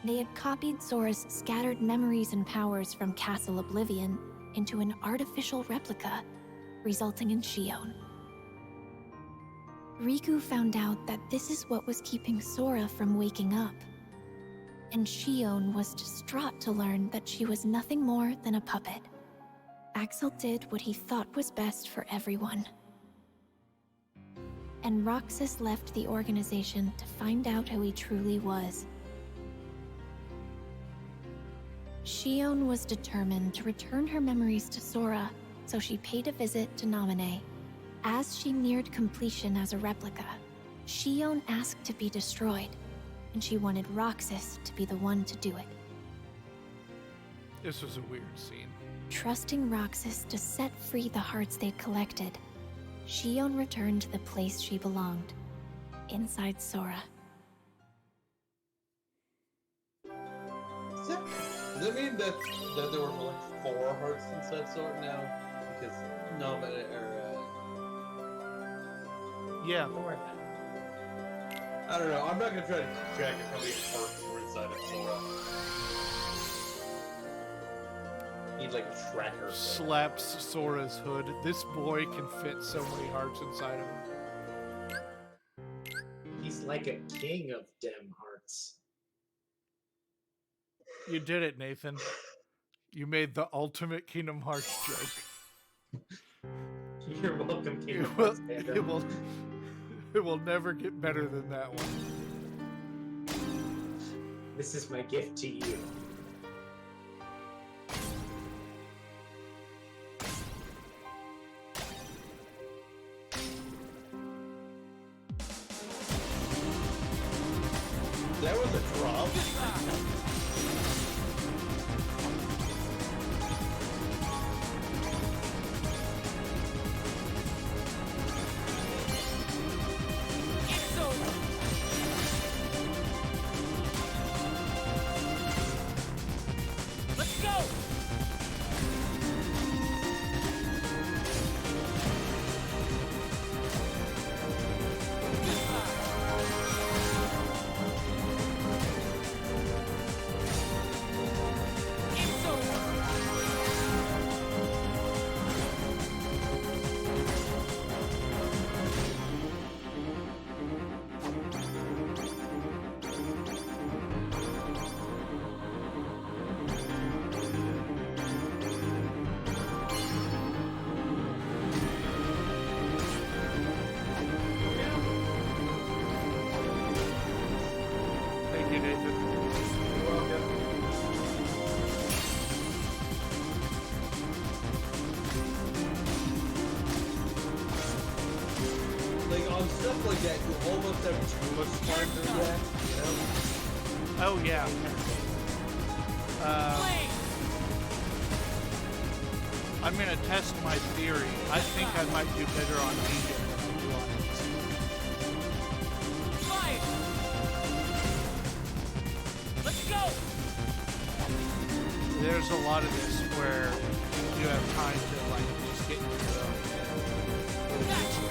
They had copied Sora's scattered memories and powers from Castle Oblivion into an artificial replica, resulting in Shion. Riku found out that this is what was keeping Sora from waking up. And Shion was distraught to learn that she was nothing more than a puppet. Axel did what he thought was best for everyone. And Roxas left the organization to find out who he truly was. Shion was determined to return her memories to Sora, so she paid a visit to Naminé. As she neared completion as a replica, Shion asked to be destroyed, and she wanted Roxas to be the one to do it. This was a weird scene. Trusting Roxas to set free the hearts they'd collected, Shion returned to the place she belonged, inside Sora. Does that mean that there were like 4 hearts inside Sora now? Because no, but Yeah, Don't worry about it. I don't know. I'm not gonna try to keep track of how many hearts were inside of Sora. Need like a tracker. slaps Sora's hood. This boy can fit so many hearts inside of him. He's like a king of dem hearts. You did it, Nathan. You made the ultimate Kingdom Hearts joke. You're welcome, King It of will, Hearts fandom. it will never get better than that one. This is my gift to you. That was a drop. It's over. Let's go. It's over. Thank you, Nathan. You're welcome. Like on stuff like that, you almost have too much time to react. You know? Oh, yeah. Flame. I'm going to test my theory. I think I might do better on medium than I do on easy. Fire. Let's go. There's a lot of this where you have time to like just get into the zone. Gotcha.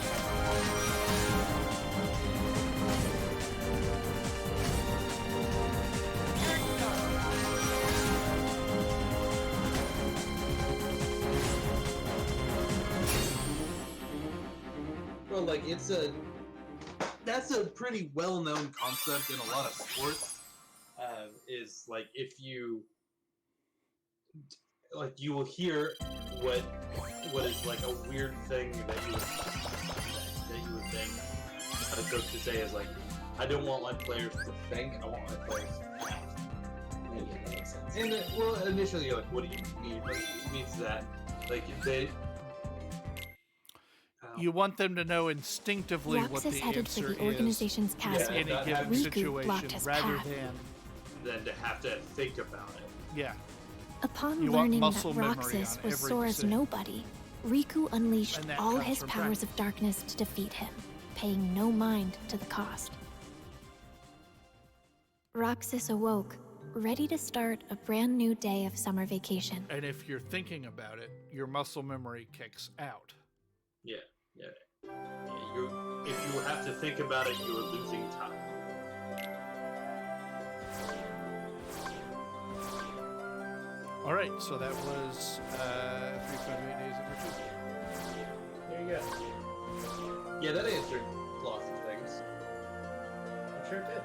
Bro, like it's a. that's a pretty well-known concept in a lot of sports. Is like if you like you will hear what is like a weird thing that you would think a coach to say is like, I don't want my players to think, I want my players to act. Yeah, that makes sense. And well, initially you're like, what do you mean? Like, it means that like they. You want them to know instinctively what Roxas the headed for answer the organization's Yeah, castle. is in not a given having- Riku situation, blocked his rather path. Than to have to think about it. yeah. Upon You want learning muscle that memory Roxas on was every Sora's decision. nobody, Riku unleashed And that all comes his from powers practice. of darkness to defeat him, paying no mind to the cost. Roxas awoke, ready to start a brand new day of summer vacation. And if you're thinking about it, your muscle memory kicks out. Yeah. If you have to think about it, you are losing time. All right, so that was 358 days of retreat. There you go. Yeah, that answered lots of things. I'm sure it did.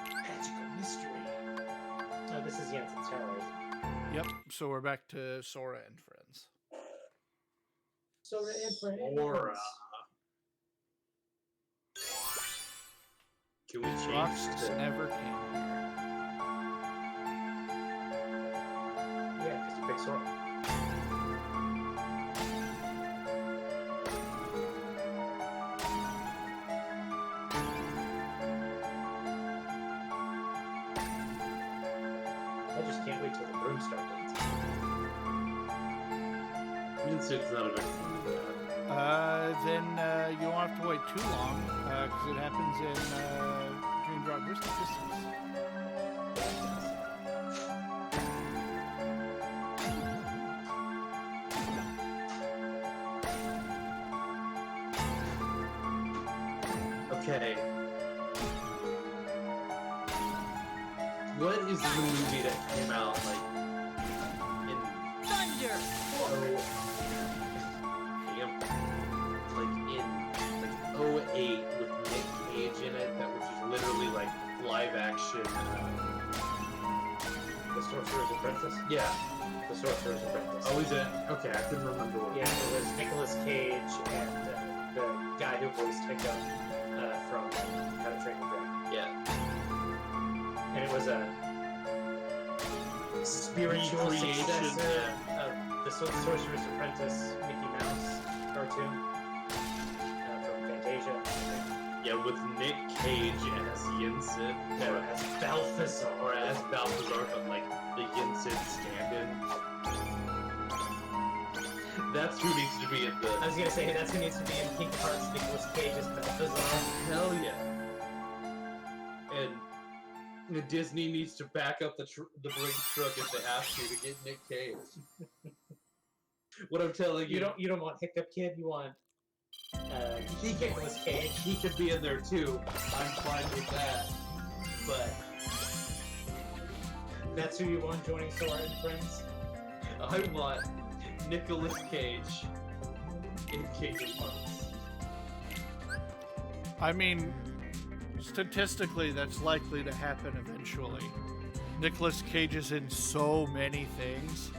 Magical mystery. Oh, this is Jensen's Tower, isn't it? Yep. So we're back to Sora and friends. Sora and friends. Aura. Can we change Roxas to... never came here. Yeah, because you picked Sora. I just can't wait till the broom start dates. It's not a big Then you won't have to wait too long, because it happens in Dream Drop Distance. Okay. What is the movie that came out like in Thunder! like 08 with Nick Cage in it, that was just literally like live action. The Sorcerer's Apprentice? Yeah. The Sorcerer's Apprentice. Oh, is it? Okay, I couldn't remember what. Yeah, it was Nicolas Cage and the guy who voiced Hiccup from How to Train Your Dragon. Yeah. And it was a spiritual Recreation, successor of the Sorcerer's Apprentice Mickey Mouse cartoon from Fantasia. Yeah, with Nick Cage as Yinsid. No, as Balthazar. Or as Balthazar, but like the Yinsid stand-in. That's who needs to be in the. I was gonna say that's who needs to be in Kingdom Hearts. Nicolas Cage as Balthazar. Hell yeah. And Disney needs to back up the Brinks truck if they have to get Nick Cage. What I'm telling you, You don't want Hiccup Kid. You want Nicolas Cage. he could be in there too. I'm fine with that. But That's who you want joining Sora and Friends. I want Nicolas Cage in Kingdom Hearts. I mean, statistically, that's likely to happen eventually. Nicolas Cage is in so many things.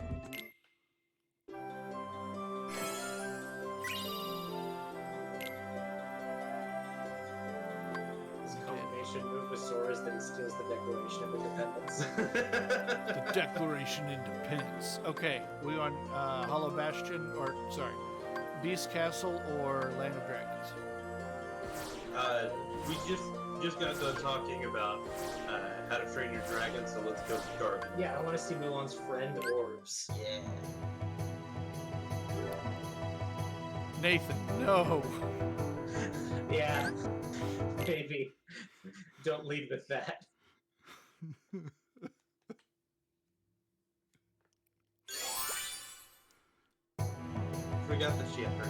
His combination move with Sora is that he steals the Declaration of Independence. The Declaration Independence. Okay, we on Hollow Bastion, or sorry, Beast Castle or Land of Dragons? We just got done talking about How to Train Your Dragon, so let's go to Garden. Yeah, I want to see Mulan's friend Orbs. Yeah. Nathan, no. Yeah, baby. Don't lead with that. Forgot that she had her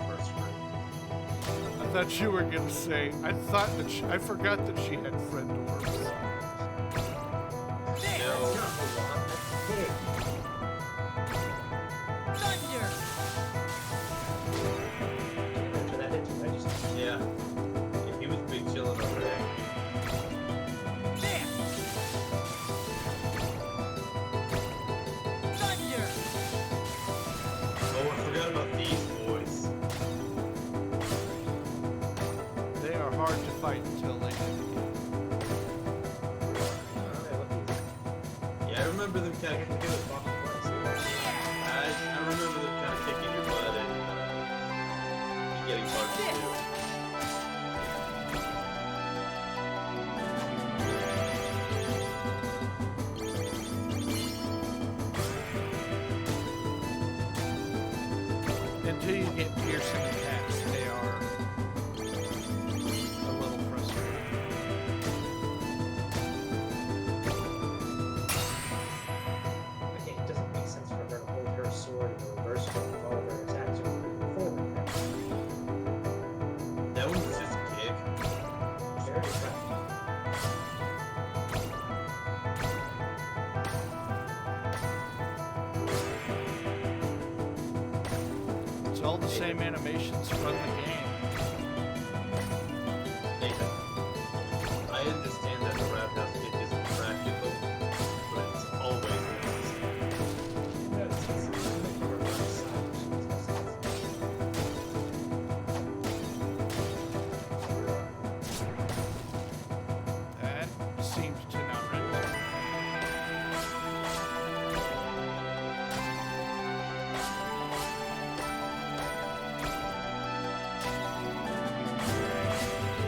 reverse friend. I thought you were gonna say. I forgot that she had friend orbs. No. Thunder! remember them kind of kicking I remember them kind of kicking your butt and getting parts too. Until you get piercing attacks, they are a little frustrating. Okay, it doesn't make sense for her to hold her sword in reverse when all of her attacks are moving forward. That one was just a kick. Very effective. It's all the same animations from the game. Nathan, I understand that the roundhouse kick isn't practical, but it's always necessary. That seems to not register.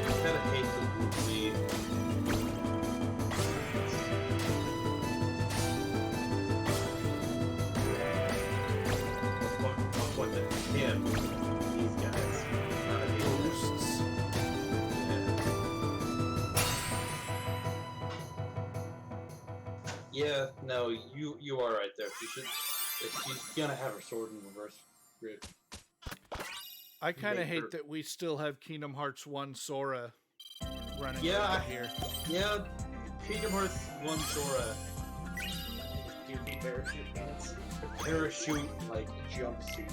I kind of hate the movie. What the him? These guys. Not a hate Boosts. Yeah, no, you are right there. She should. If she's gonna have her sword in reverse grip. I kind of Make her- hate that we still have Kingdom Hearts 1 Sora running Yeah, around here. Yeah, Kingdom Hearts 1 Sora. Doofy parachute pants. Parachute like jumpsuit.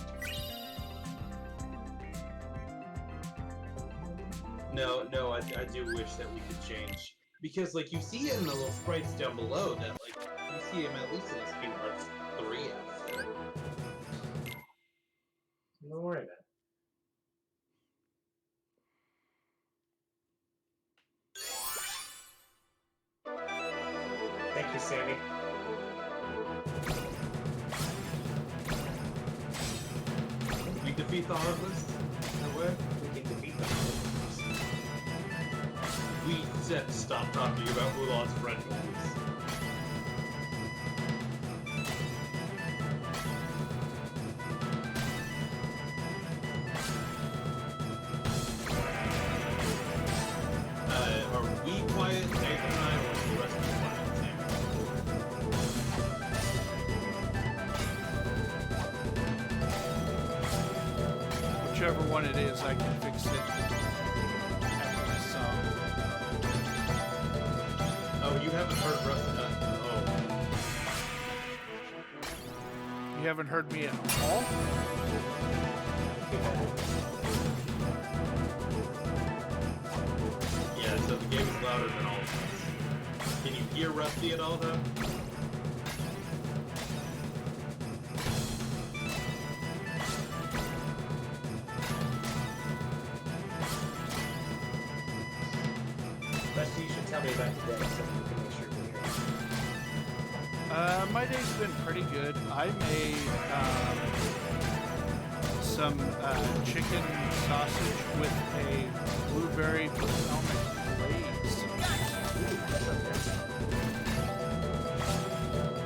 No, I do wish that we could change because like you see it in the little sprites down below that like you see him at least in this Kingdom Hearts 3F. Don't worry about it. Thank you, Sammy. We defeat the Heartless that way. We can defeat them. We said stop talking about Mulan's friend guys. Are we quiet, Nathan and I, or is the rest of the quiet, Sam? Whichever one it is, I can fix it after this song. Oh, you haven't heard Rusty? You haven't heard me at all? Yeah, so the game is louder than all of us. Can you hear Rusty at all, though? Rusty, you should tell me about today so we can make sure we're here. My day's been pretty good. I made some chicken sausage with a blueberry balsamic glaze.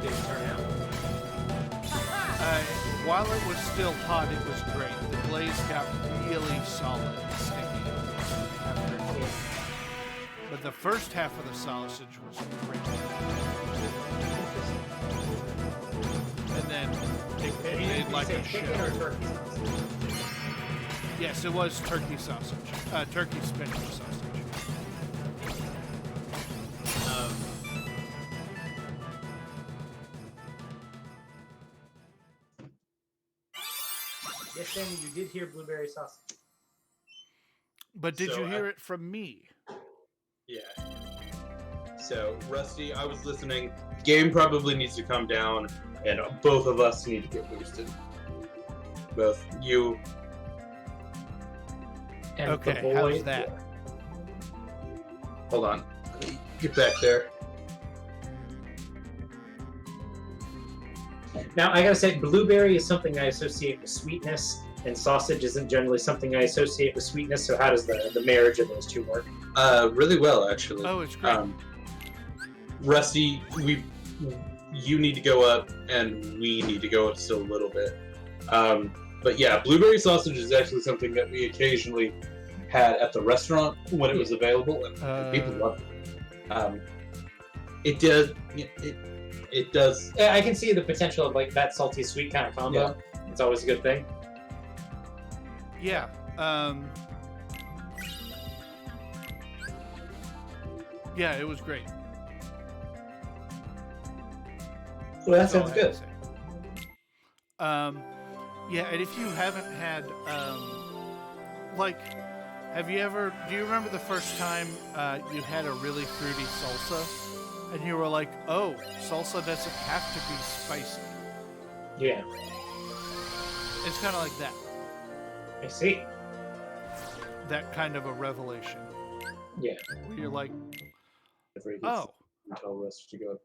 Did it turn out? While it was still hot, it was great. The glaze got really solid and sticky after it cooled. But the first half of the sausage was great. And then it made like a chicken shell. or turkey sausage? Yes, it was turkey sausage. Turkey spinach sausage. Yes, Sammy, you did hear blueberry sausage. But did So you hear it from me? Yeah. So, Rusty, I was listening. Game probably needs to come down, and both of us need to get boosted. Both you. And Okay, the boy, how's that? Hold on. Get back there. Now, I gotta say, blueberry is something I associate with sweetness, and sausage isn't generally something I associate with sweetness, so how does the marriage of those two work? Really well, actually. Oh, it's great. Rusty, you need to go up, and we need to go up still a little bit. But yeah, blueberry sausage is actually something that we occasionally had at the restaurant when it was available, and people loved it. It does. Yeah, I can see the potential of like that salty sweet kind of combo. Yeah. It's always a good thing. Yeah. Yeah, it was great. Well, that sounds good. Yeah, and if you haven't had, do you remember the first time you had a really fruity salsa? And you were like, oh, salsa doesn't have to be spicy. Yeah. It's kind of like that. I see. That kind of a revelation. Yeah. Where you're like, oh. Tell Russ to go.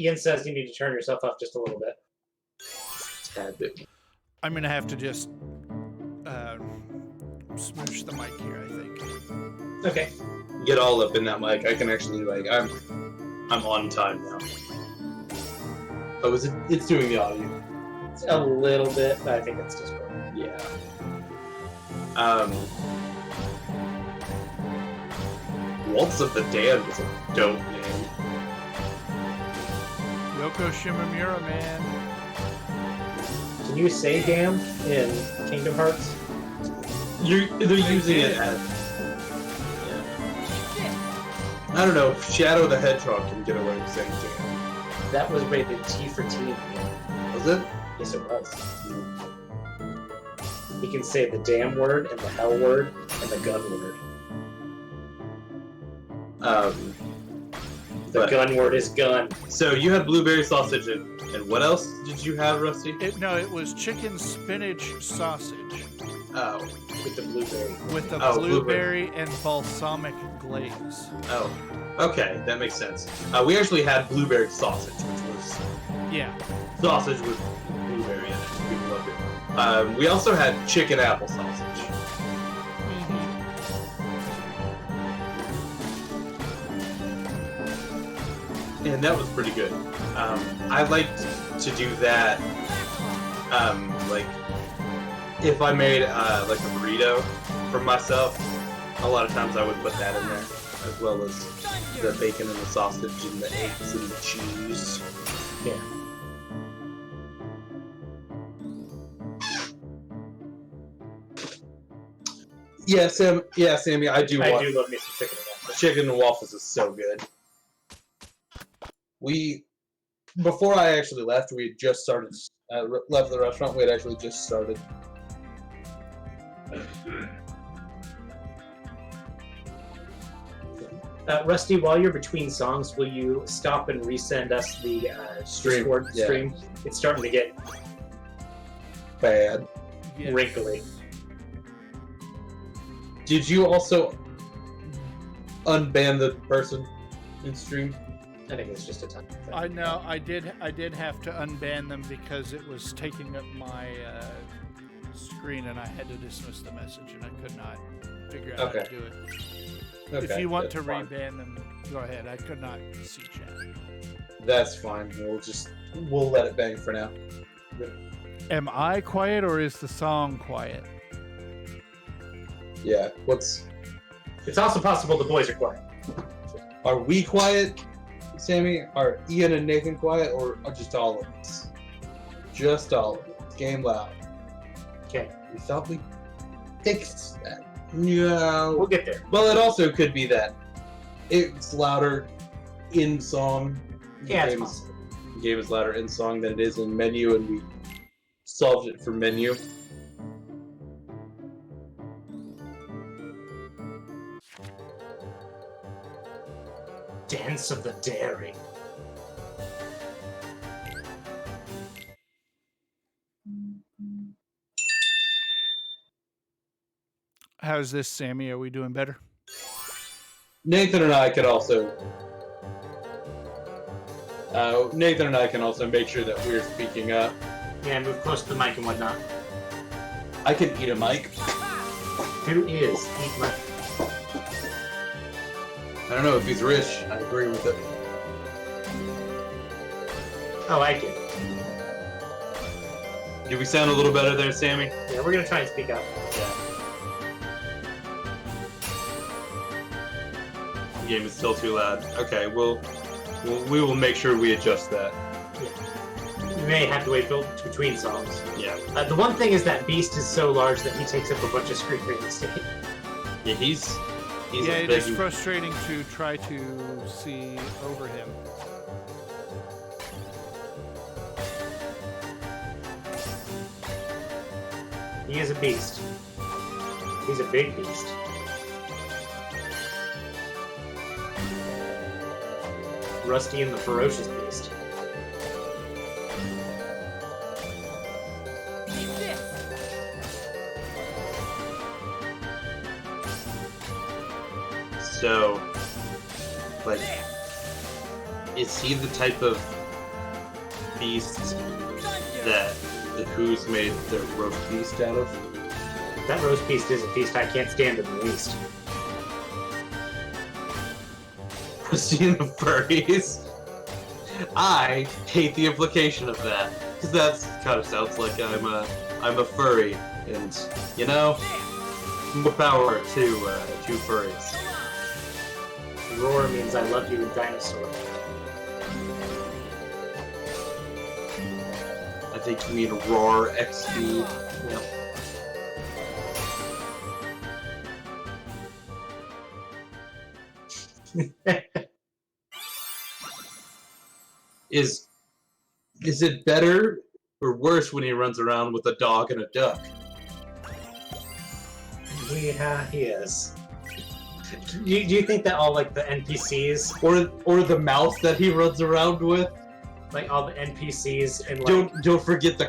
Ian says you need to turn yourself up just a little bit. Tad bit. I'm going to have to just smoosh the mic here, I think. Okay. Get all up in that mic. I can actually, I'm on time now. Oh, is it? It's doing the audio. It's a little bit, but I think it's just perfect. Yeah. Waltz of the Damned is a dope name. Yoko Shimomura, man. Can you say damn in Kingdom Hearts? They're using it as... I don't know, Shadow the Hedgehog can get away with saying damn. That was rated T for teen. Was it? Yes, it was. He can say the damn word and the hell word and the gun word. The gun word is gun. So you had blueberry sausage and what else did you have, Rusty? It was chicken spinach sausage. Oh. With the blueberry. With the blueberry and balsamic glaze. Oh. Okay, that makes sense. We actually had blueberry sausage, which was... Yeah. Sausage with blueberry in it. People loved it. We also had chicken apple sausage. And that was pretty good. I liked to do that, if I made like a burrito for myself, a lot of times I would put that in there, as well as the bacon and the sausage and the eggs and the cheese. Yeah. Yeah, Sammy, I do love me some chicken and waffles. Chicken and waffles is so good. Before I actually left, we had just started, left the restaurant, we had actually just started. Rusty, while you're between songs, will you stop and resend us the Discord stream? It's starting to get bad. Yes. Wrinkly. Did you also unban the person in stream? I think it's just a time thing. I know. I did have to unban them because it was taking up my screen, and I had to dismiss the message, and I could not figure out how to do it. Okay, if you want to reban them, go ahead. I could not see chat. That's fine. We'll let it bang for now. Am I quiet or is the song quiet? Yeah. It's also possible the boys are quiet. Are we quiet, Sammy? Are Ian and Nathan quiet, or are just all of us? Just all of us. Game loud. Okay. We thought we fixed that. Yeah. We'll get there. Well, it also could be that it's louder in song. Yeah, it's possible. The game is louder in song than it is in menu, and we solved it for menu. Dance of the Daring. How's this, Sammy? Are we doing better? Nathan and I could also Nathan and I can also make sure that we're speaking up. Yeah, move close to the mic and whatnot. I can eat a mic. Who is Eat Mic? I don't know if he's rich. I agree with it. Oh, I get it. Do we sound a little better there, Sammy? Yeah, we're gonna try and speak up. Yeah. The game is still too loud. Okay, we will make sure we adjust that. You may have to wait between songs. Yeah. The one thing is that Beast is so large that he takes up a bunch of screen real estate. Yeah, he's Yeah, a it big... is frustrating to try to see over him. He is a beast. He's a big beast. Rusty and the Ferocious Beast. Eat this. So, like, There. is he the type of beast that the Who's made their roast beast out of? That roast beast is a beast I can't stand in the least. Rusty and the furries. I hate the implication of that, because that kind of sounds like I'm a furry, and you know, more power to furries. Roar means I love you in dinosaur. I think you mean roar XD. Yep. Is it better or worse when he runs around with a dog and a duck? Yeah, he is. Do you think that all like the NPCs, Or the mouse that he runs around with? like all the NPCs, and like Don't forget the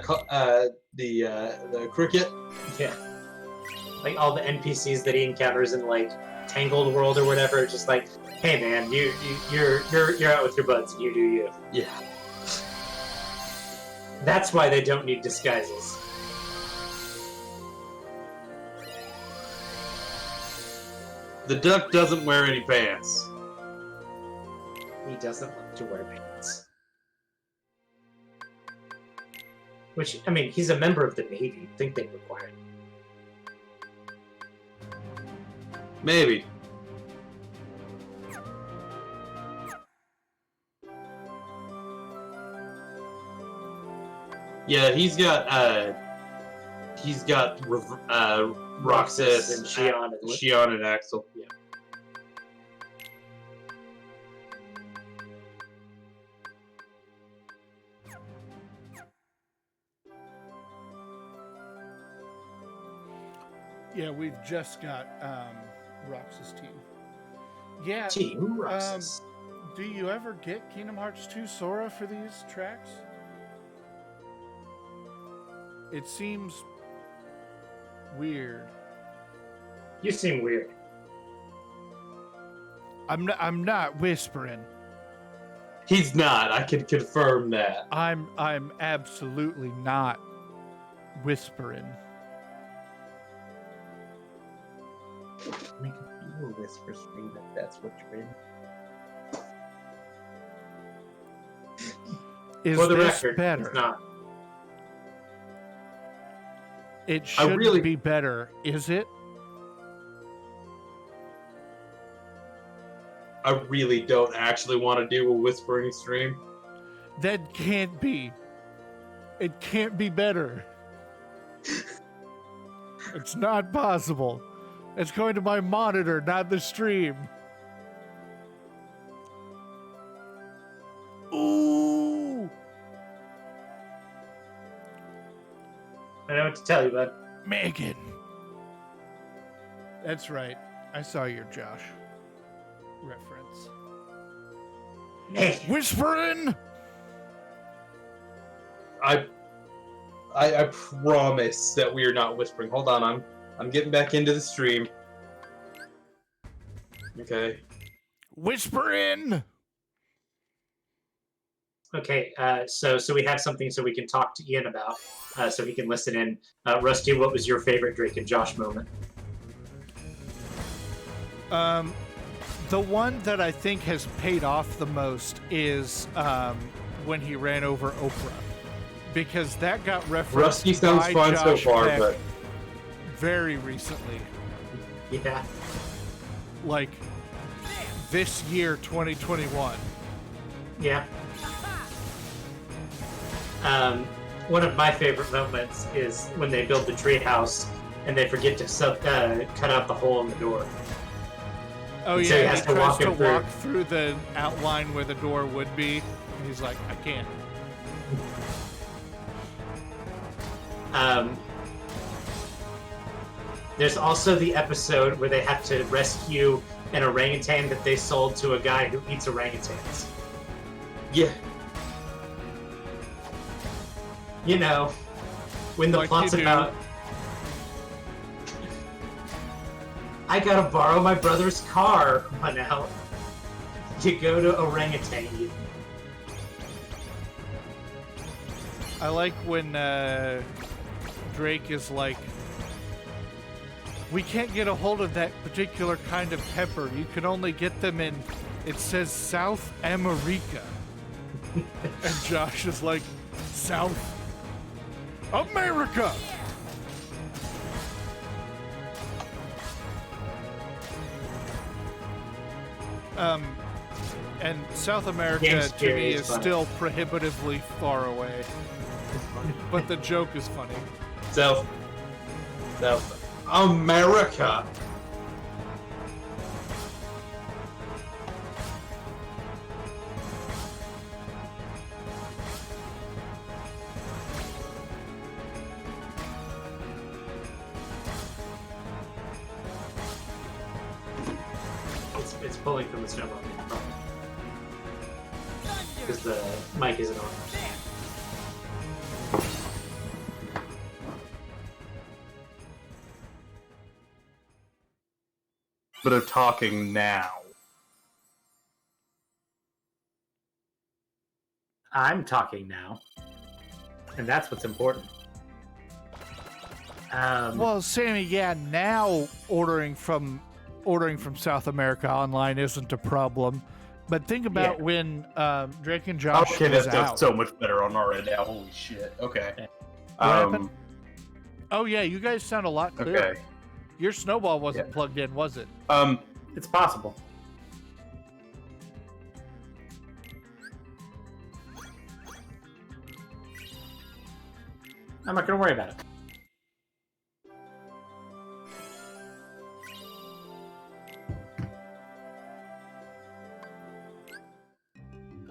cricket. yeah, like all the NPCs that he encounters in like Tangled World or whatever, just like, hey man, you're out with your buds, you do you. Yeah. That's why they don't need disguises. The duck doesn't wear any pants. He doesn't like to wear pants. Which, I mean, he's a member of the Navy. You'd think they'd require it. Maybe. Yeah, he's got Roxas and Shion and Shion and Axel. Yeah. Yeah, we've just got Roxas team. Yeah. Team Roxas. Do you ever get Kingdom Hearts 2 Sora for these tracks? It seems weird. You seem weird. I'm not whispering. He's not. I can confirm that. I'm absolutely not whispering. We could do a whisper stream if that's what you're in. Is For the this record, better? it's not. It should really- be better, is it? I really don't actually want to do a whispering stream. That can't be. It can't be better. It's not possible. It's going to my monitor, not the stream. Ooh! I know what to tell you, bud. Megan. That's right. I saw your Josh reference. Hey, Whispering! I promise that we are not whispering. Hold on, I'm getting back into the stream. Okay. Whispering! Okay, so we have something so we can talk to Ian about, so he can listen in. Rusty, what was your favorite Drake and Josh moment? The one that I think has paid off the most is when he ran over Oprah, because that got referenced Rusty sounds by fun so Josh far, Peck but very recently, Yeah. like this year, 2021. Yeah. One of my favorite moments is when they build the treehouse and they forget to cut out the hole in the door. Oh And yeah, so he he has to tries walk to him through. walk through the outline where the door would be, and he's like, I can't. There's also the episode where they have to rescue an orangutan that they sold to a guy who eats orangutans. yeah, You know, when the Like plot's you do. about, I gotta borrow my brother's car. Run out. You go to orangutan. I like when Drake is like, we can't get a hold of that particular kind of pepper. You can only get them in, it says South America. And Josh is like, South America! And South America James to me Carrey is is funny. still prohibitively far away. But the joke is funny. South America. It's pulling from the snowball because the mic isn't on. But of talking now. I'm talking now, and that's what's important. Well, Sammy, yeah, now ordering from South America online isn't a problem. But think about Yeah. when Drake and Josh Okay, was that's out. so much better on our end now. Holy shit. Okay. What happened? Oh yeah, you guys sound a lot clearer. Okay. Your snowball wasn't Yeah. plugged in, was it? it's possible. I'm not gonna worry about it.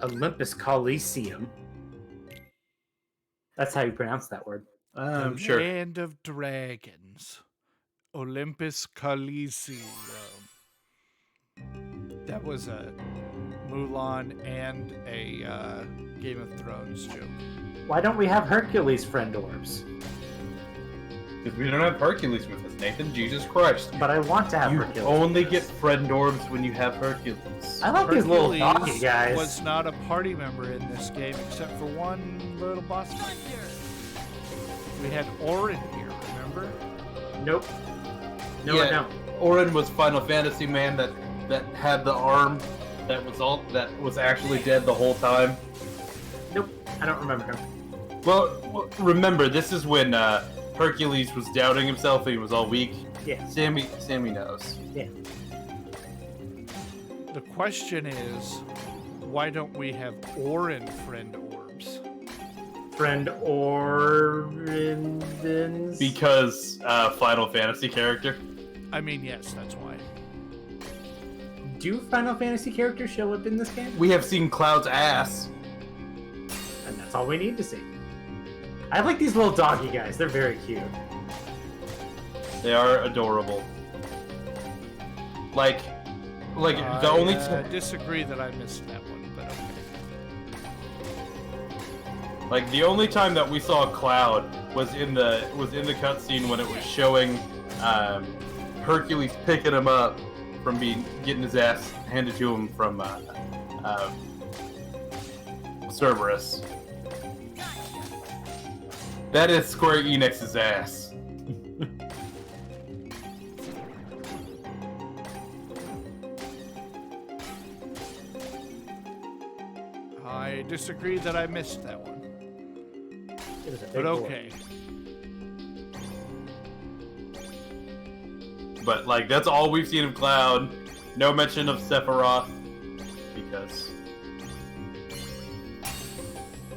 Olympus Coliseum. That's how you pronounce that word. I'm The sure. Land of Dragons, Olympus Coliseum. That was a Mulan and a Game of Thrones joke. Why don't we have Hercules friend orbs? Because we don't have Hercules with us, Nathan. Jesus Christ. But I want to have You Hercules. only with get us. friend orbs when you have Hercules. I like these little doggy Hercules guys. was not a party member in this game except for one little boss fight. We had Orin here, remember? Nope. No, I Yeah. don't. Orin was Final Fantasy man that had the arm that was actually dead the whole time. Nope. I don't remember him. Well, remember, this is when Hercules was doubting himself and he was all weak. Yeah. Sammy knows. Yeah. The question is, why don't we have Orin friend orbs? Friend Orindens. Because Final Fantasy character. I mean, yes, that's why. Do Final Fantasy characters show up in this game? We have seen Cloud's ass. And that's all we need to see. I like these little doggy guys. They're very cute. They are adorable. Like the only I disagree that I missed that one, but okay. the only time that we saw Cloud was in the cutscene when it was showing Hercules picking him up from getting his ass handed to him from Cerberus. That is Square Enix's ass. I disagree that I missed that one. It was a big But boy. okay. But like that's all we've seen of Cloud. No mention of Sephiroth because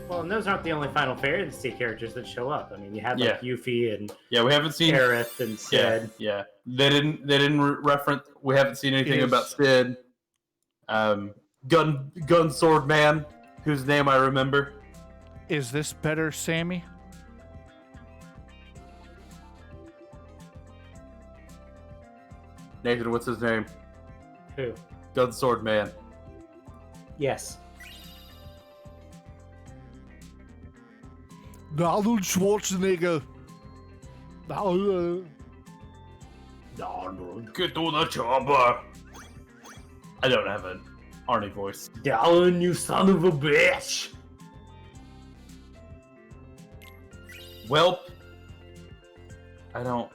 Well, and those aren't the only Final Fantasy characters that show up. I mean, you had like Yuffie and yeah, we haven't seen Aerith and Sid. Yeah. They didn't reference. We haven't seen anything Is- about Sid. Gun Sword Man, whose name I remember. Is this better, Sammy? Nathan, what's his name? Who? Gun Sword Man. Yes. Arnold Schwarzenegger. Get to the chopper. I don't have an Arnie voice. Dallin, you son of a bitch! Welp. I don't.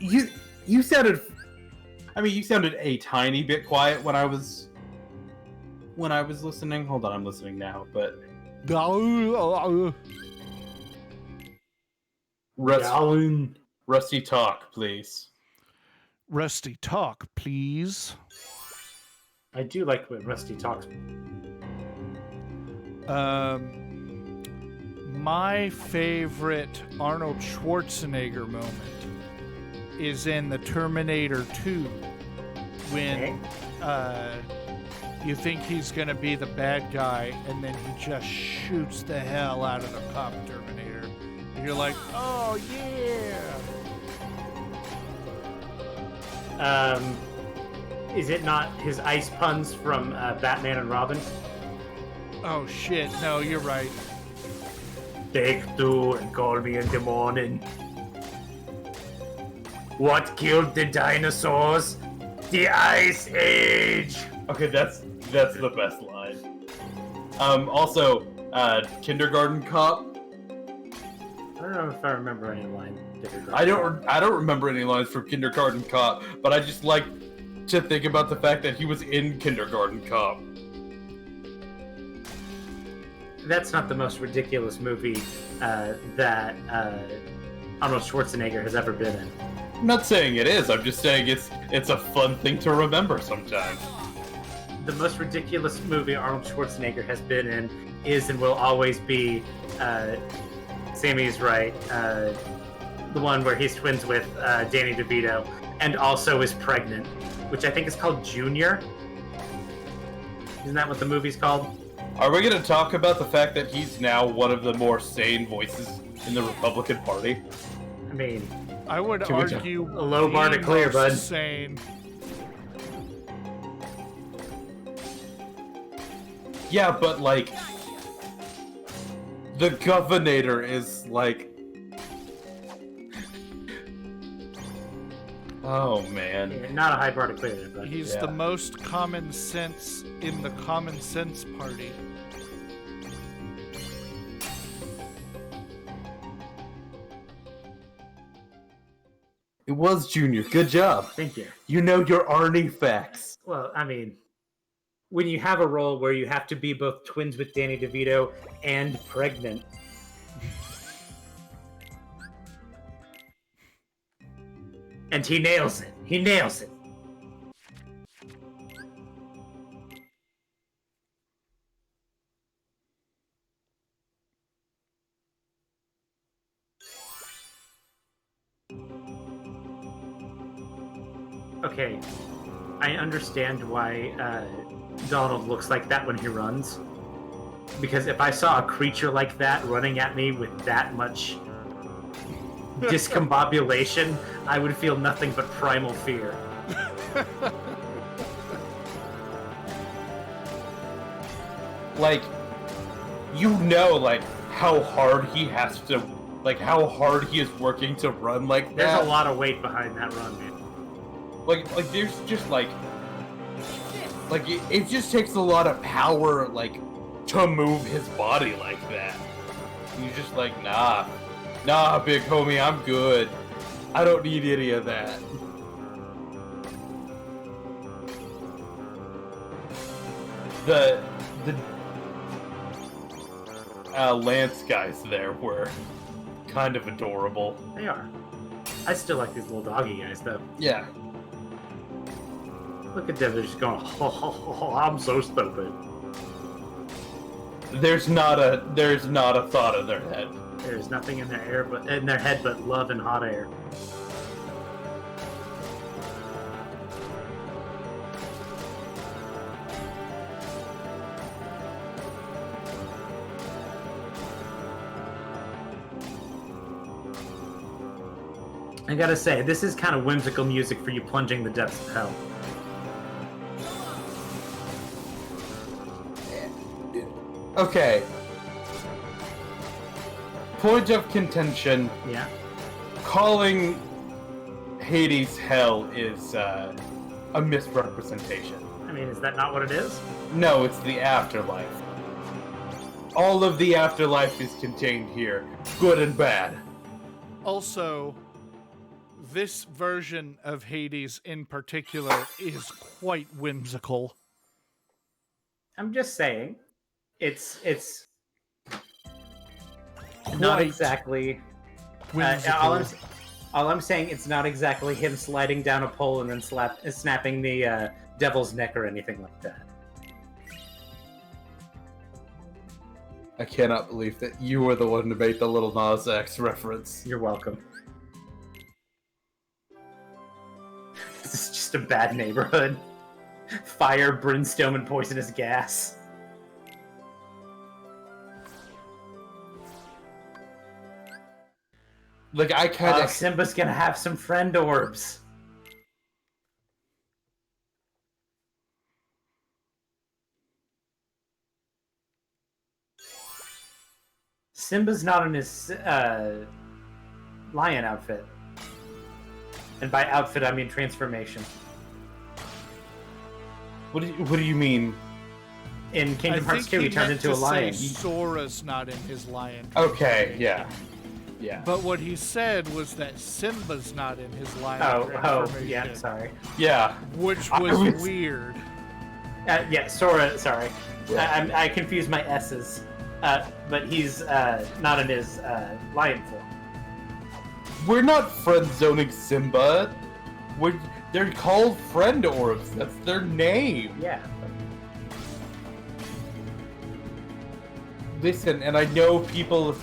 You sounded. I mean, you sounded a tiny bit quiet when I was listening. Hold on, I'm listening now. But Rusty, talk, please. Rusty, talk, please. I do like when Rusty talks. My favorite Arnold Schwarzenegger moment is in the Terminator 2 when you think he's gonna be the bad guy and then he just shoots the hell out of the cop Terminator. And you're like, oh yeah. Is it not his ice puns from Batman and Robin? Oh shit, no, you're right. Take two and call me in the morning. What killed the dinosaurs? The Ice Age! Okay, that's the best line. Also, Kindergarten Cop. I don't know if I remember any line. I don't remember any lines from Kindergarten Cop, but I just like to think about the fact that he was in Kindergarten Cop. That's not the most ridiculous movie that Arnold Schwarzenegger has ever been in. I'm not saying it is. I'm just saying it's a fun thing to remember sometimes. The most ridiculous movie Arnold Schwarzenegger has been in is and will always be, Sammy is right, the one where he's twins with Danny DeVito and also is pregnant, which I think is called Junior. Isn't that what the movie's called? Are we going to talk about the fact that he's now one of the more sane voices in the Republican Party? I mean, I would Can we argue A low bar to the clear, most bud. sane. Yeah, but like, the Governator is like, oh man. yeah, not a high bar to clear there, but He's Yeah. the most common sense in the common sense party. It was Junior. Good job. thank you. You know your Arnie facts. Well, I mean, when you have a role where you have to be both twins with Danny DeVito and pregnant. And he nails it. He nails it. Okay, I understand why Donald looks like that when he runs. Because if I saw a creature like that running at me with that much discombobulation, I would feel nothing but primal fear. Like, you know, like, how hard he has to, like, how hard he is working to run like There's that. a lot of weight behind that run, man. Like there's just like it just takes a lot of power, like, to move his body like that. And he's just like, nah, big homie, I'm good. I don't need any of that. The Lance guys there were kind of adorable. They are. I still like these little doggy guys, though. Yeah. Look at them, they're just going, ho, ho, ho, ho, I'm so stupid. There's not a thought in their head. There's nothing in their head but love and hot air. I gotta say, this is kind of whimsical music for you plunging the depths of hell. Okay. Point of contention. Yeah. Calling Hades hell is a misrepresentation. I mean, is that not what it is? No, it's the afterlife. All of the afterlife is contained here, good and bad. Also, this version of Hades in particular is quite whimsical. I'm just saying, it's not exactly. Whimsical. All I'm saying, it's not exactly him sliding down a pole and then snapping the devil's neck or anything like that. I cannot believe that you were the one to make the little Nas X reference. You're welcome. This is just a bad neighborhood. Fire, brimstone, and poisonous gas. Like, I kind of... Simba's gonna have some friend orbs. Simba's not in his lion outfit. And by outfit, I mean transformation. What do you mean? In Kingdom Hearts 2, he turned into a lion. Sora's not in his lion. Okay, yeah. Yeah. But what he said was that Simba's not in his lion transformation. Yeah, sorry. Yeah. Which was weird. Yeah, Sora, sorry. Yeah. I confused my S's. But he's not in his lion form. We're not friend-zoning Simba. They're called friend orbs. That's their name. Yeah. Listen, and I know people...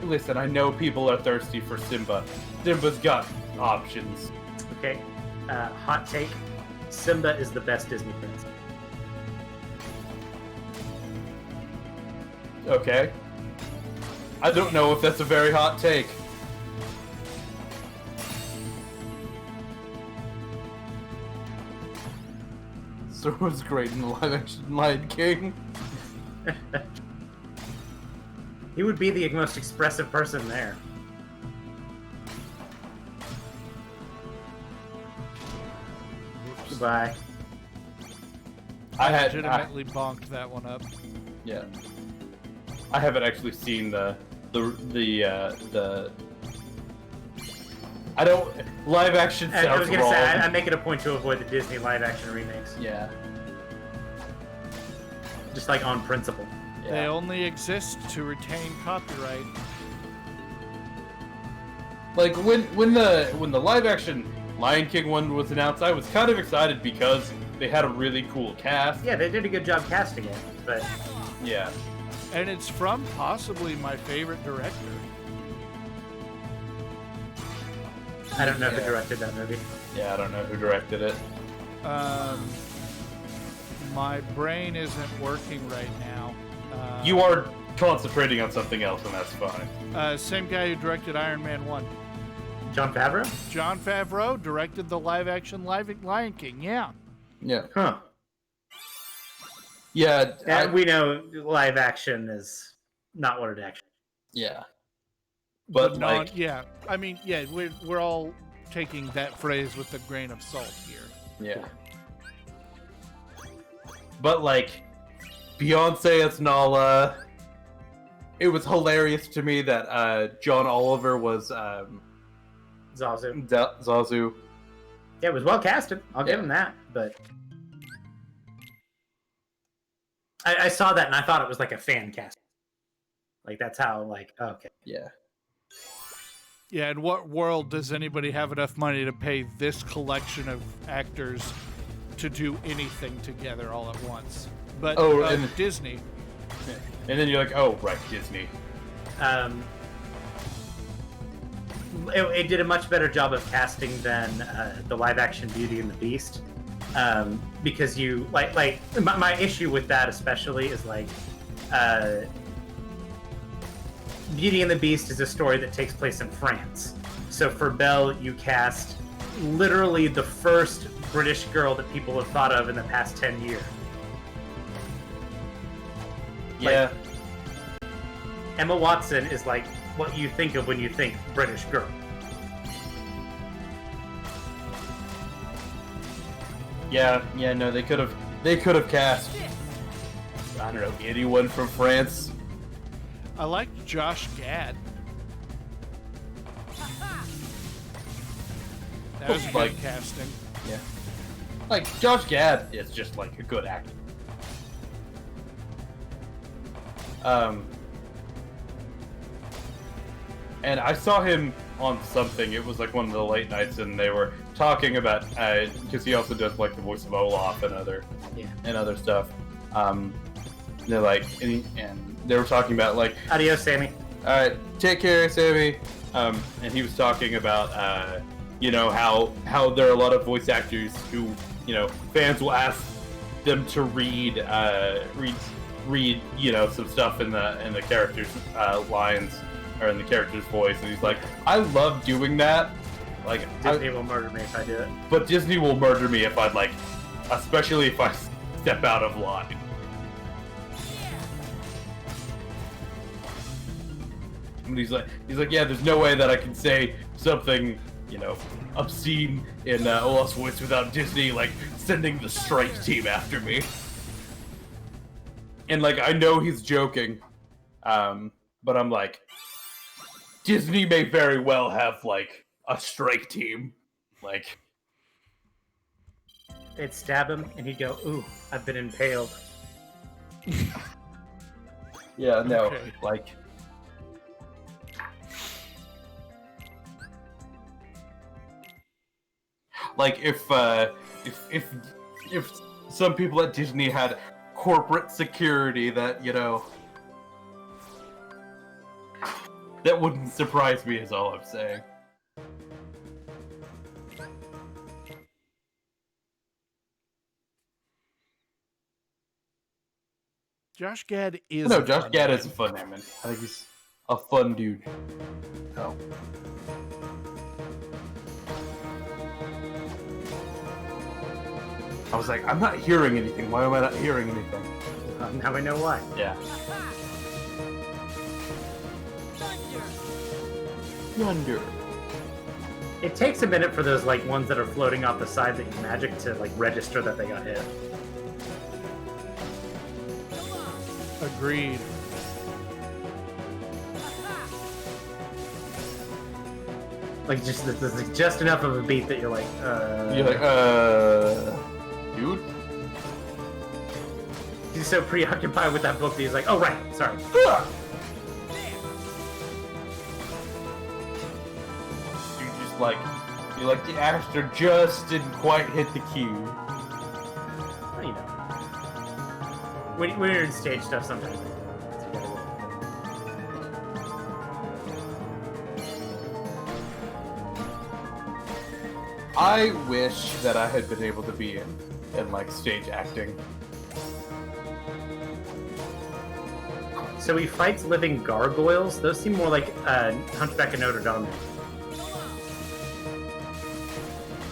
Listen, I know people are thirsty for Simba. Simba's got options. Okay. Hot take. Simba is the best Disney prince. Okay. I don't know if that's a very hot take. Sora's great in the live-action Lion King. He would be the most expressive person there. Goodbye. I legitimately bonked that one up. Yeah. I haven't actually seen the I don't live action sounds I was gonna wrong. say I make it a point to avoid the Disney live action remakes. Yeah. Just like on principle. Yeah. They only exist to retain copyright. Like when the live action Lion King one was announced, I was kind of excited because they had a really cool cast. Yeah, they did a good job casting it, but Yeah. And it's from possibly my favorite director. I don't know who Yeah. directed that movie. Yeah, I don't know who directed it. My brain isn't working right now. You are concentrating on something else, and that's fine. Same guy who directed Iron Man 1. John Favreau? Jon Favreau directed the live-action Lion King, yeah. Yeah. Huh. Yeah. We know live action is not what it actually is. Yeah. But like, yeah. I mean, yeah, we're all taking that phrase with a grain of salt here. yeah. But like, Beyonce as Nala. It was hilarious to me that John Oliver was Zazu. Zazu. Yeah, it was well casted. I'll give him that. But I saw that and I thought it was like a fan cast. Like that's how okay. Yeah. Yeah, in what world does anybody have enough money to pay this collection of actors to do anything together all at once? But and Disney. And then you're like, oh, right, Disney. It did a much better job of casting than the live-action Beauty and the Beast, because you my issue with that especially is Beauty and the Beast is a story that takes place in France. So for Belle, you cast literally the first British girl that people have thought of in the past 10 years. Yeah. Emma Watson is like what you think of when you think British girl. Yeah, no, they could have cast, I don't know, anyone from France. I like Josh Gad. That was good casting. Yeah. Like, Josh Gad is just like a good actor. And I saw him on something. It was like one of the late nights, and they were talking about because he also does like the voice of Olaf and other stuff. They're like, and they were talking about like, Adios, Sammy. all right, take care, Sammy. And he was talking about how there are a lot of voice actors who fans will ask them to read some stuff in the character's lines or in the character's voice, and he's like, I love doing that. Like, Disney will murder me if I do it. But Disney will murder me if I'd especially if I step out of line. And he's like, yeah, there's no way that I can say something, obscene in Olaf's voice without Disney sending the strike team after me. And I know he's joking, but I'm like, Disney may very well have a strike team, They'd stab him, and he'd go, "Ooh, I've been impaled." Yeah, no, Okay. If some people at Disney had corporate security that that wouldn't surprise me, is all I'm saying. Josh Gad is. No, Josh Gad is a fun name, man. I think he's a fun dude. Oh. I was like, I'm not hearing anything. Why am I not hearing anything? Now we know why. Yeah. Thunder. It takes a minute for those ones that are floating off the side that you magic to register that they got hit. Agreed. Just enough of a beat that you're like, You're like, dude? He's so preoccupied with that book that he's like, oh right, sorry. You're like, the actor just didn't quite hit the cue. Well, when you're in stage stuff sometimes. I wish that I had been able to be in stage acting. So he fights living gargoyles. Those seem more like Hunchback of Notre Dame.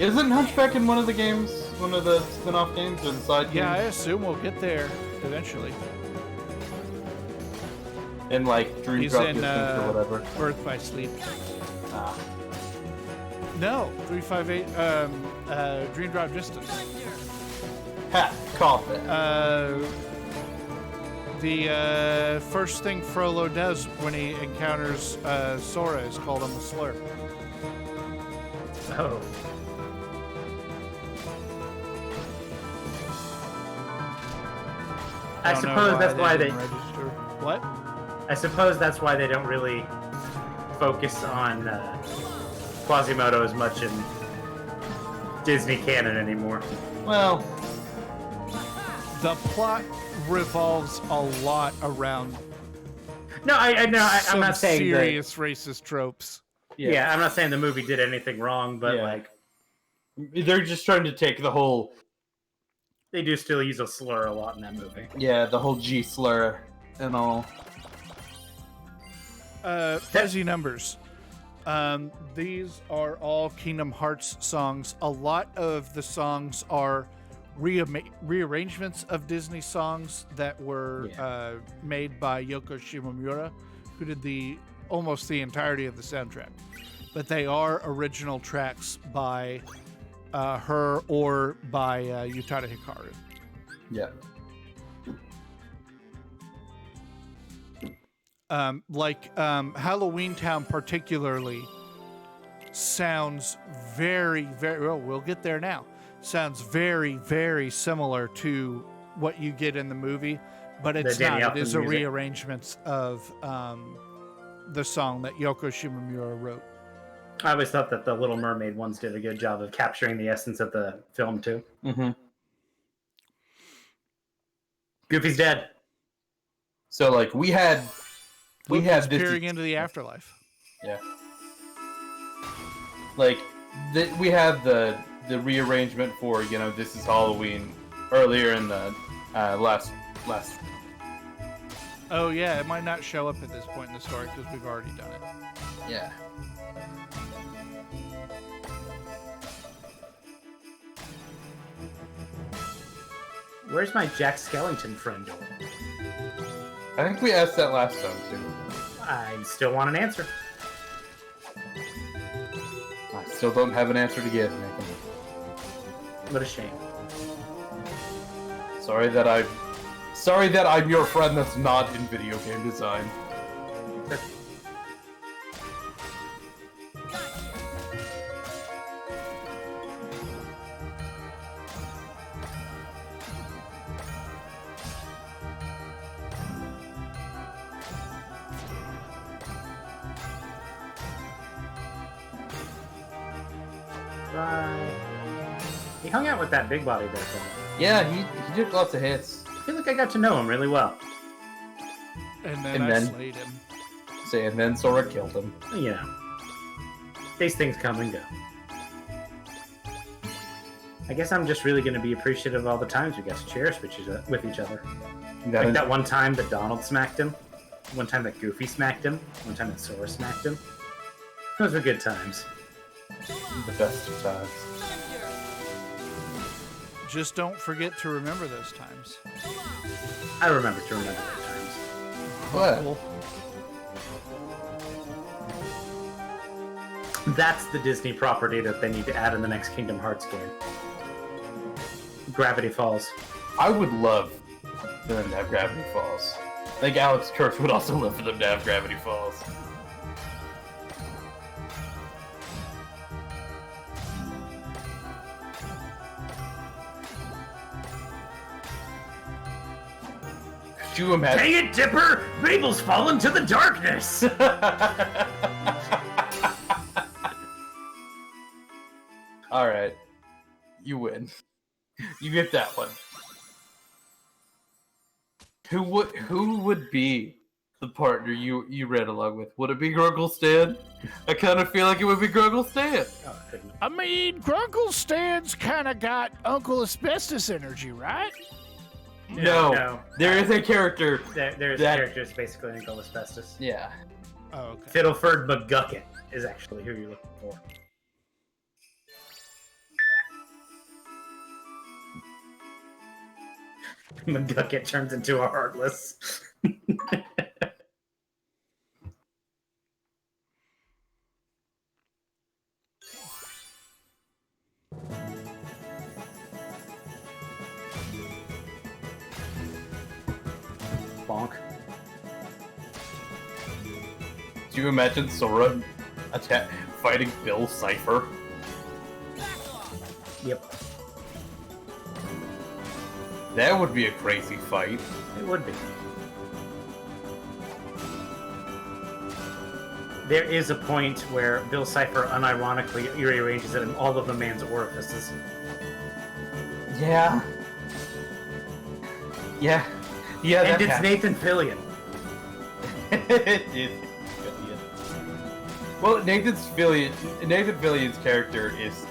Isn't Hunchback in one of the games? One of the spin-off games or the side games? Yeah, I assume we'll get there eventually. In Dream He's Drop in Distance or whatever. Birth by Sleep. Ah. No, 358. Dream Drop Distance. Ha! Called it. The first thing Frollo does when he encounters Sora is call him a slur. Oh. I don't know suppose that's why they. didn't register. What? I suppose that's why they don't really focus on Quasimodo as much in Disney canon anymore. Well, The plot revolves a lot around No, I know. I'm not saying that. serious racist tropes. Yeah, I'm not saying the movie did anything wrong, but Yeah. like they're just trying to take the whole, they do still use a slur a lot in that movie. the whole G slur and all. Fuzzy numbers. These are all Kingdom Hearts songs. A lot of the songs are rearrangements of Disney songs that were made by Yoko Shimomura, who did almost the entirety of the soundtrack. But they are original tracks by her or by Utada Hikaru. Yeah. Halloween Town particularly sounds very, very, well, we'll get there now. Sounds very, very similar to what you get in the movie, but it's Danny not. It Elfman is a music. rearrangement of the song that Yoko Shimomura wrote. I always thought that the Little Mermaid ones did a good job of capturing the essence of the film too. Mm-hmm. Goofy's dead. So like we had It's this. peering into the afterlife. Yeah. Like we have the rearrangement for This Is Halloween earlier in the last. Oh yeah, it might not show up at this point in the story because we've already done it. Yeah. Where's my Jack Skellington friend? I think we asked that last time too. I still want an answer. I still don't have an answer to give, Nathan. What a shame. Sorry that I'm your friend that's not in video game design. He hung out with that big body there for a while. Yeah, he did lots of hits. I feel like I got to know him really well. And then And I then- slayed him. And then Sora killed him. You know, these things come and go. I guess I'm just really going to be appreciative of all the times we got to cherish with each other. Like that one time that Donald smacked him, one time that Goofy smacked him, one time that Sora smacked him. Those were good times. The best of times. Just don't forget to remember those times. I remember to remember those times. What? That's the Disney property that they need to add in the next Kingdom Hearts game. Gravity Falls. I would love for them to have Gravity Falls. I think Alex Kurtz would also love for them to have Gravity Falls. Could you imagine? Dang it, Dipper! Mabel's fallen to the darkness! All right, you win. You get that one. Who would be the partner you read along with? Would it be Grunkle Stan? I kind of feel like it would be Grunkle Stan. I mean, Grunkle Stan's kind of got Uncle Asbestos energy, right? No. There is a character. There's that- characters basically in Uncle Asbestos. Yeah. Oh, okay. Fiddleford McGucket is actually who you're looking for. McGucket turns into a Heartless. bonk. Do you imagine Sora fighting Bill Cipher? Yep, That would be a crazy fight. it would be. There is a point where Bill Cipher unironically rearranges it in all of the man's orifices. Yeah. Yeah. Yeah, And that it's happened. Nathan Fillion. It is Fillion. Well, Nathan Fillion's character is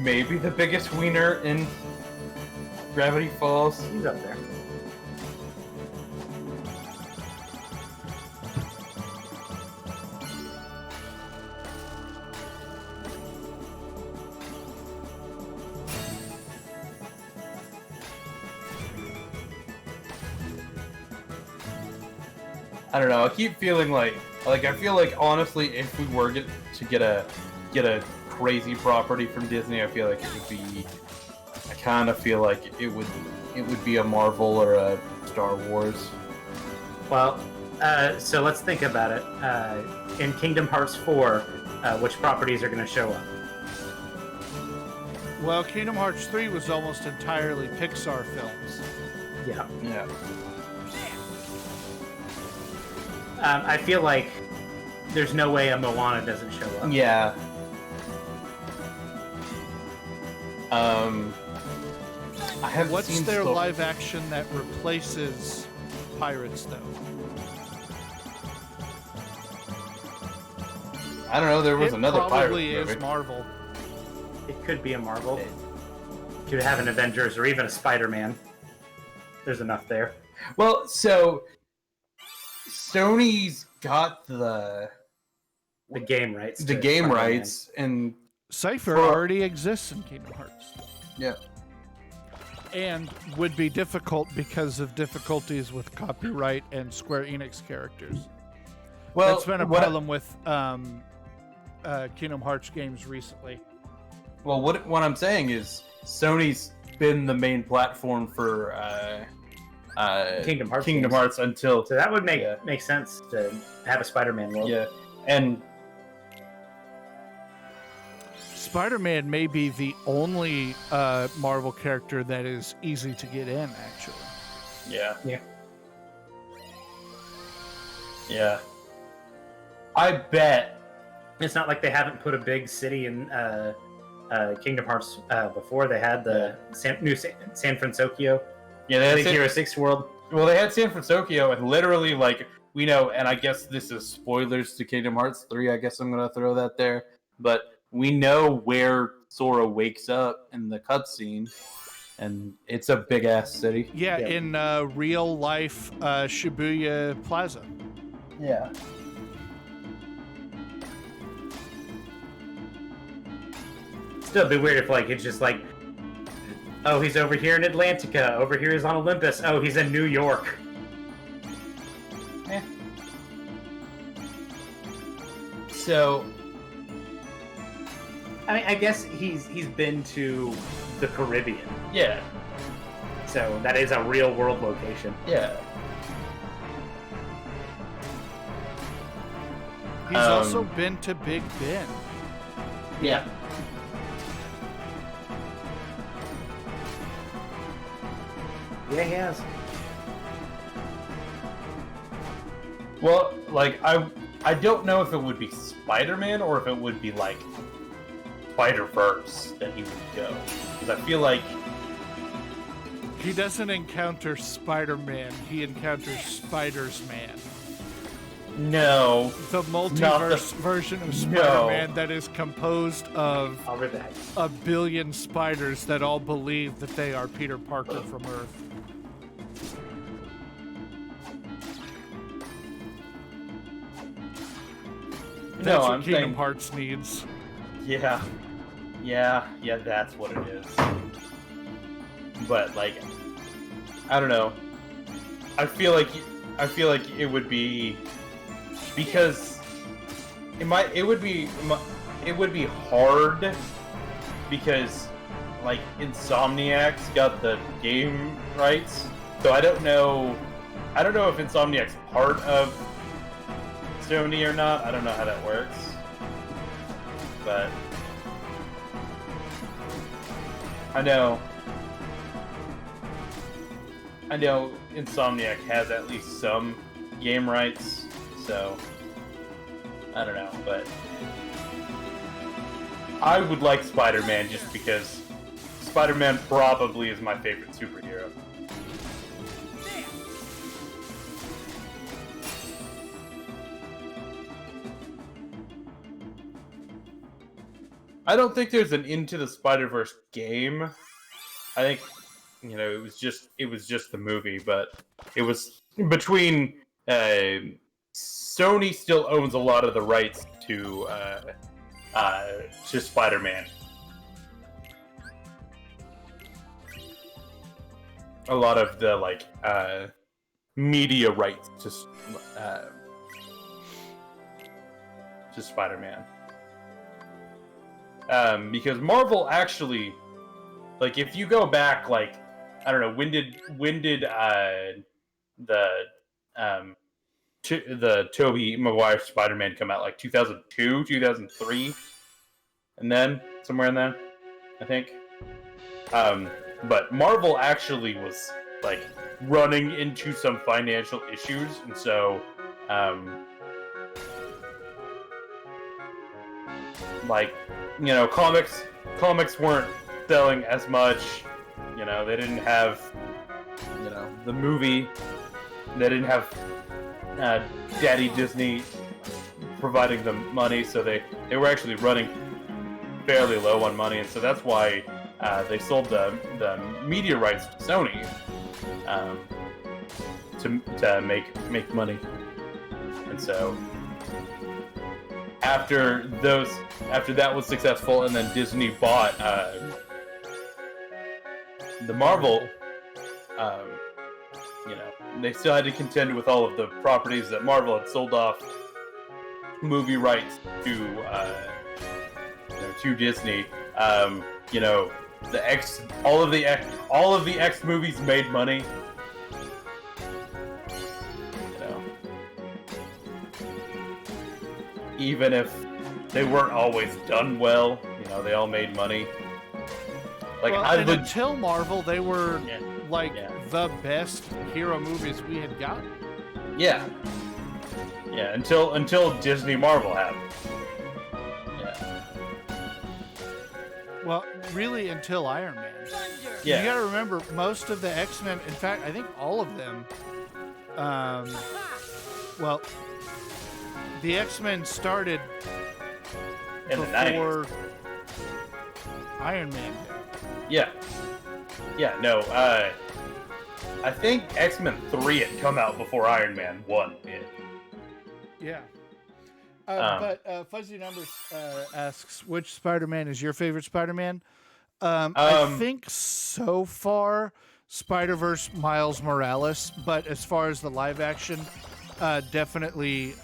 maybe the biggest wiener in Gravity Falls. He's up there. I don't know. I keep feeling like I feel like honestly, if we were to get a crazy property from Disney, I feel like it would be. I kind of feel like it would be a Marvel or a Star Wars. Well, so let's think about it. In Kingdom Hearts 4, which properties are going to show up? Well, Kingdom Hearts 3 was almost entirely Pixar films. Yeah. Yeah. I feel like there's no way a Moana doesn't show up. Yeah. I haven't What's seen their so- live action that replaces Pirates, though? I don't know. There was It another probably Pirates is movie. Marvel. It could be a Marvel. Could have an Avengers or even a Spider-Man. There's enough there. Well, so Sony's got the game rights. to game Spider-Man. rights, and Cypher For- already exists in Kingdom Hearts. yeah. And would be difficult because of difficulties with copyright and Square Enix characters. Well, That's been a what- problem with Kingdom Hearts games recently. Well, what I'm saying is Sony's been the main platform for Kingdom Hearts Kingdom games. Hearts until So that would make Yeah. make sense to have a Spider-Man world. yeah, and Spider-Man may be the only Marvel character that is easy to get in, actually. yeah, Yeah. yeah. I bet. It's not like they haven't put a big city in Kingdom Hearts before. They had the San Francisco, Yeah, they had Big Hero 6 world. Well, they had San Francisco, and literally, like, we know, and I guess this is spoilers to Kingdom Hearts 3, I guess I'm going to throw that there, but we know where Sora wakes up in the cutscene, and it's a big-ass city. Yeah, Yeah. in real life Shibuya Plaza. Yeah. Still be weird if like it's just like, oh, he's over here in Atlantica. Over here he's on Olympus. Oh, he's in New York. So, I mean, I guess he's been to the Caribbean, yeah, so that is a real world location. yeah. He's also been to Big Ben. Yeah. Yeah, he has. Well, like, I don't know if it would be Spider-Man or if it would be, like, Spider-Verse that he would go. Because I feel like... He doesn't encounter Spider-Man, he encounters Spiders-Man. No. The multiverse version of Spider-Man that is composed of I'll read that. a billion spiders that all believe that they are Peter Parker from Earth. That's No, what I'm Kingdom saying... Hearts needs. Yeah. Yeah, that's what it is. But, like, I don't know. I feel like it would be... Because it would be hard because like Insomniac's got the game rights, so I don't know I don't know if Insomniac's part of Sony or not. I don't know how that works. But I know Insomniac has at least some game rights, so I don't know, but I would like Spider-Man just because Spider-Man probably is my favorite superhero. I don't think there's an Into the Spider-Verse game. I think, it was just the movie, but it was between Sony still owns a lot of the rights to Spider-Man. A lot of the media rights to Spider-Man. Because Marvel actually, if you go back, I don't know, when did the Tobey Maguire Spider-Man come out? 2002, 2003, and then somewhere in there, I think. But Marvel actually was running into some financial issues, and so comics weren't selling as much. They didn't have, the movie. They didn't have Daddy Disney providing them money, so they were actually running fairly low on money, and so that's why they sold the media rights to Sony to make money. And so after that was successful, and then Disney bought the Marvel, they still had to contend with all of the properties that Marvel had sold off movie rights to Disney. All of the X movies made money. Even if they weren't always done well, they all made money. Until Marvel, they were the best hero movies we had gotten. Yeah. Yeah, until Disney Marvel happened. Yeah. Well, really until Iron Man. Yeah. You gotta remember, most of the X-Men, in fact, I think all of them, the X-Men started in before the 90s. Iron Man did. Yeah. Yeah, no, I think X-Men 3 had come out before Iron Man 1 did. Yeah. But Fuzzy Numbers asks, which Spider-Man is your favorite Spider-Man? I think so far, Spider-Verse Miles Morales, but as far as the live action, definitely,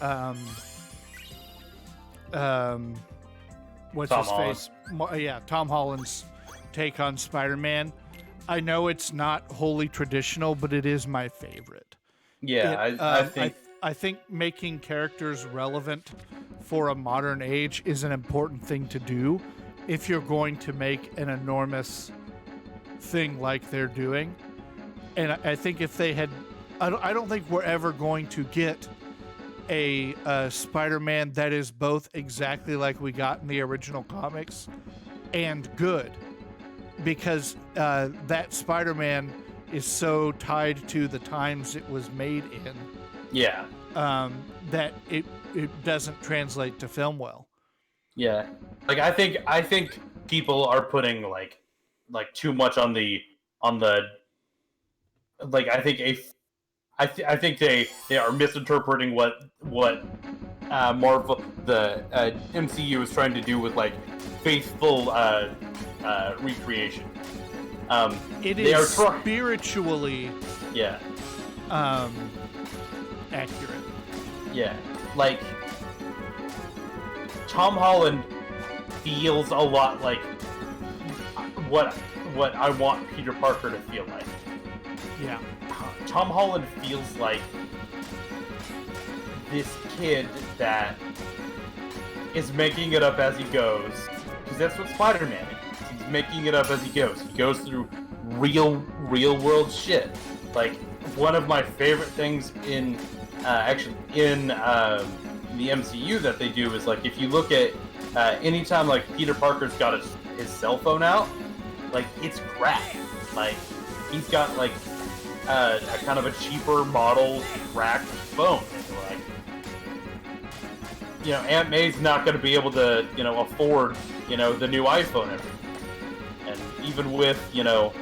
what's Tom his face? Tom Holland's take on Spider-Man. I know it's not wholly traditional, but it is my favorite. Yeah, I think making characters relevant for a modern age is an important thing to do if you're going to make an enormous thing like they're doing. And I think if they had... I don't think we're ever going to get a Spider-Man that is both exactly like we got in the original comics and good. Because that Spider-Man is so tied to the times it was made in. Yeah. That it doesn't translate to film well. Yeah. I think people are putting too much on the I think they are misinterpreting what Marvel the MCU is trying to do with faithful recreation. It is spiritually accurate. Yeah, Tom Holland feels a lot like what I want Peter Parker to feel like. Yeah. Tom Holland feels like this kid that is making it up as he goes, because that's what Spider-Man is. He's making it up as he goes. He goes through real world shit. Like, one of my favorite things in the MCU that they do is, like, if you look at anytime like Peter Parker's got his cell phone out, like, it's cracked. Like, he's got like a kind of a cheaper model cracked phone. And, like, you know, Aunt May's not going to be able to, you know, afford, you know, the new iPhone and even with, you know,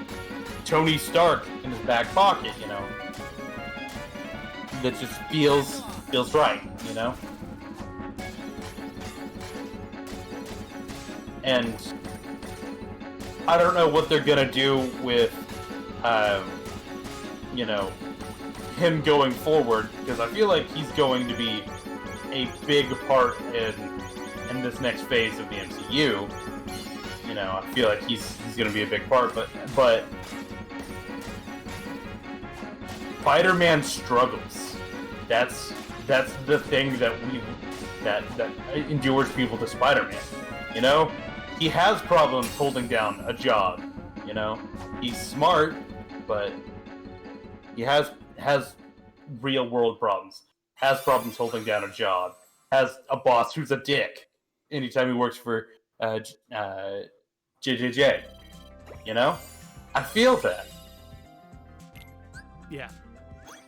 Tony Stark in his back pocket, you know, that just feels right, you know. And I don't know what they're gonna do with, you know, him going forward, because I feel like he's going to be a big part in this next phase of the MCU. You know, I feel like he's gonna be a big part, but Spider-Man struggles. That's the thing that endures people to Spider-Man. You know, he has problems holding down a job. You know, he's smart, but he has real world problems. Has problems holding down a job. Has a boss who's a dick anytime he works for JJJ. You know, I feel that. Yeah.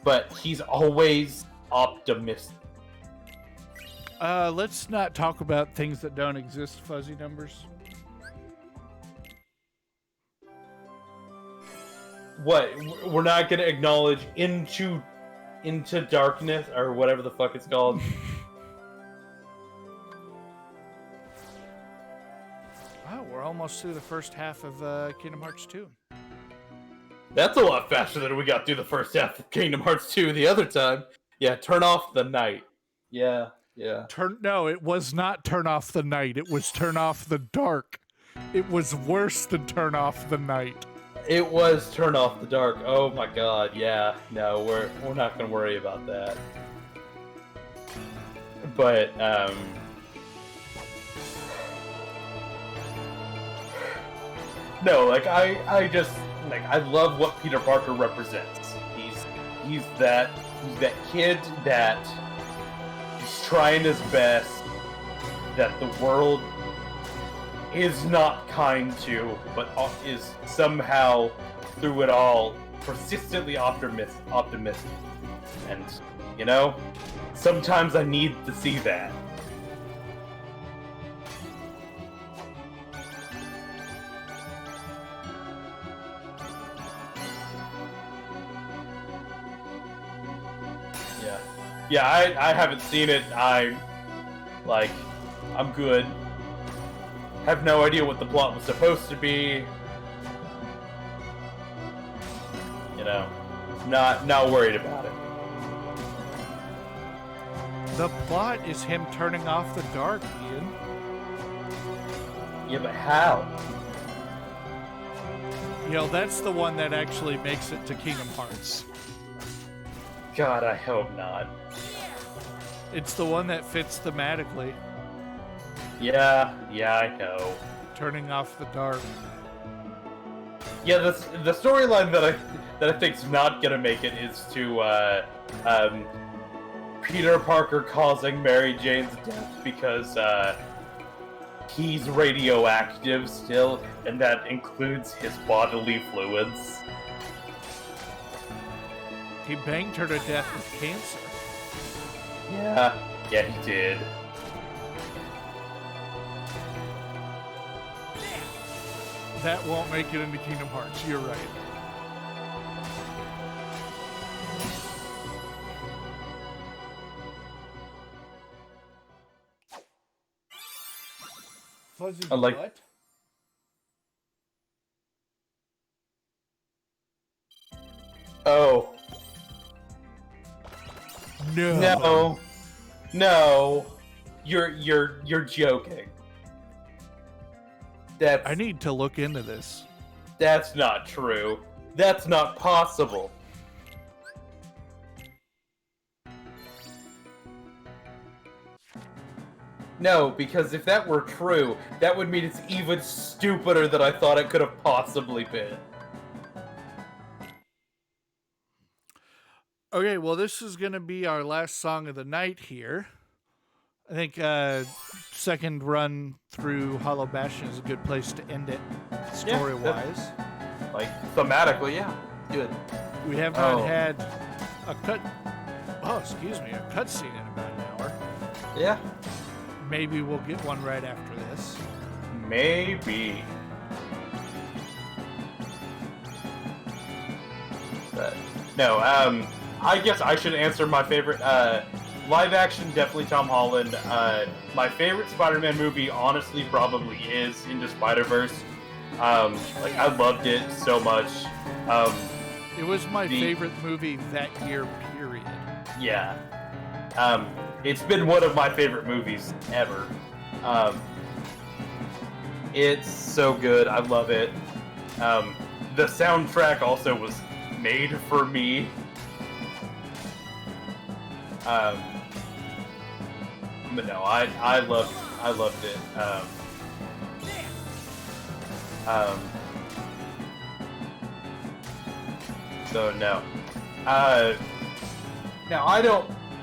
But he's always optimistic. Let's not talk about things that don't exist, fuzzy numbers. What? We're not going to acknowledge into darkness, or whatever the fuck it's called. Wow, we're almost through the first half of Kingdom Hearts 2. That's a lot faster than we got through the first half of Kingdom Hearts 2 the other time. Yeah, turn off the night. Yeah. No, it was not turn off the night. It was turn off the dark. It was worse than turn off the night. It was turn off the dark. Oh my god, yeah. No, we're not gonna worry about that. But, no, like, I just, like, I love what Peter Parker represents. He's that kid that is trying his best, that the world is not kind to, but is somehow, through it all, persistently optimistic. And, you know, sometimes I need to see that. Yeah, I haven't seen it. I'm good. Have no idea what the plot was supposed to be. You know, not worried about it. The plot is him turning off the dark, Ian. Yeah, but how? You know, that's the one that actually makes it to Kingdom Hearts. God, I hope not. It's the one that fits thematically. Yeah, I know. Turning off the dark. Yeah, the storyline that I think's not gonna make it is to Peter Parker causing Mary Jane's death because he's radioactive still, and that includes his bodily fluids. He banged her to death with cancer. Yeah, he did. That won't make it into Kingdom Hearts. You're right. Fuzzy I like- what? Oh. No. You're joking. I need to look into this. That's not true. That's not possible. No, because if that were true, that would mean it's even stupider than I thought it could have possibly been. Okay, well, this is going to be our last song of the night here. I think second run through Hollow Bastion is a good place to end it, story-wise. Like, thematically, yeah. Good. We have not had a cutscene in about an hour. Yeah. Maybe we'll get one right after this. Maybe. But, no, I guess I should answer my favorite, live action, definitely Tom Holland. My favorite Spider-Man movie, honestly, probably is Into Spider-Verse. Like, I loved it so much. It was my favorite movie that year, period. Yeah. It's been one of my favorite movies ever. It's so good. I love it. The soundtrack also was made for me. But no, I loved it. So no. Now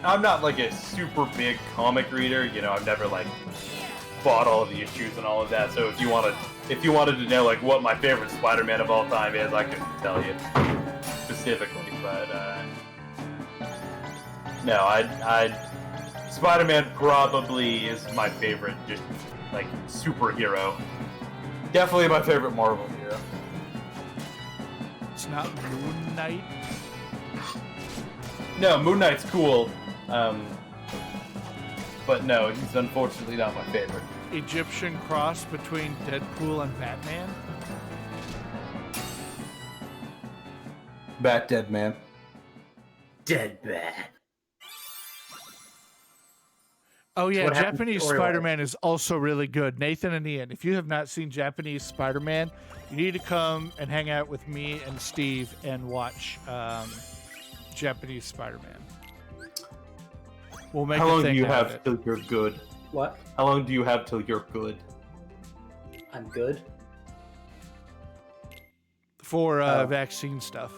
I'm not like a super big comic reader, you know, I've never like bought all of the issues and all of that, so if you wanted to know like what my favorite Spider-Man of all time is, I can tell you specifically, but no, Spider-Man probably is my favorite just like superhero. Definitely my favorite Marvel hero. It's not Moon Knight. No, Moon Knight's cool. But no, he's unfortunately not my favorite. Egyptian cross between Deadpool and Batman. Dead man. Dead Bat. Oh yeah, What happened Japanese story-wise? Spider-Man is also really good. Nathan and Ian, if you have not seen Japanese Spider-Man, you need to come and hang out with me and Steve and watch Japanese Spider-Man. We'll make How a long do thing you out of have it. till you're good? What? How long do you have till you're good? I'm good. For Oh. vaccine stuff.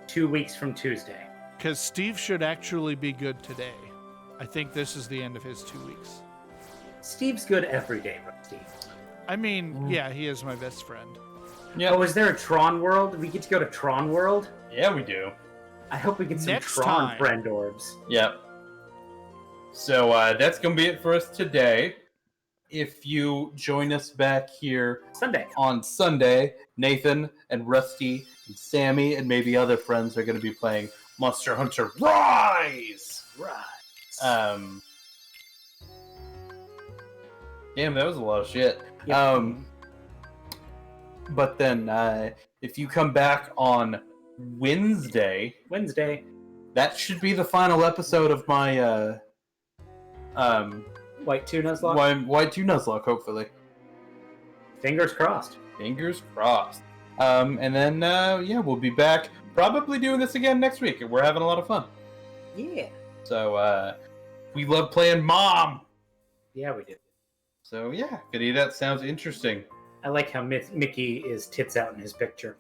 2 weeks from Tuesday. Because Steve should actually be good today. I think this is the end of his 2 weeks. Steve's good every day, Steve. I mean, yeah, he is my best friend. Yeah. Oh, is there a Tron World? We get to go to Tron World? Yeah, we do. I hope we get some Next Tron time. friend orbs. Yep. So that's gonna be it for us today. If you join us back here Sunday. on Sunday, Nathan and Rusty and Sammy and maybe other friends are gonna be playing Monster Hunter Rise. Right. Damn, that was a lot of shit. Yep. But then if you come back on Wednesday, that should be the final episode of my White 2 Nuzlocke. White 2 Nuzlocke, hopefully. Fingers crossed. Fingers crossed. And then yeah, we'll be back probably doing this again next week. We're having a lot of fun. Yeah. So we love playing Mom. Yeah, we did. So yeah, if any of that sounds interesting. I like how Mickey is tits out in his picture.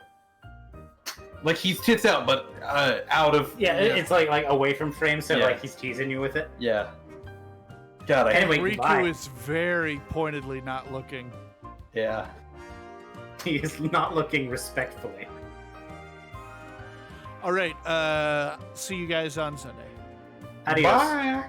Like he's tits out, but out of It's like away from frame, so Yeah. like he's teasing you with it. yeah. God, Anyway, Riku goodbye. is very pointedly not looking. yeah. He is not looking respectfully. All right, see you guys on Sunday. Adios. Bye.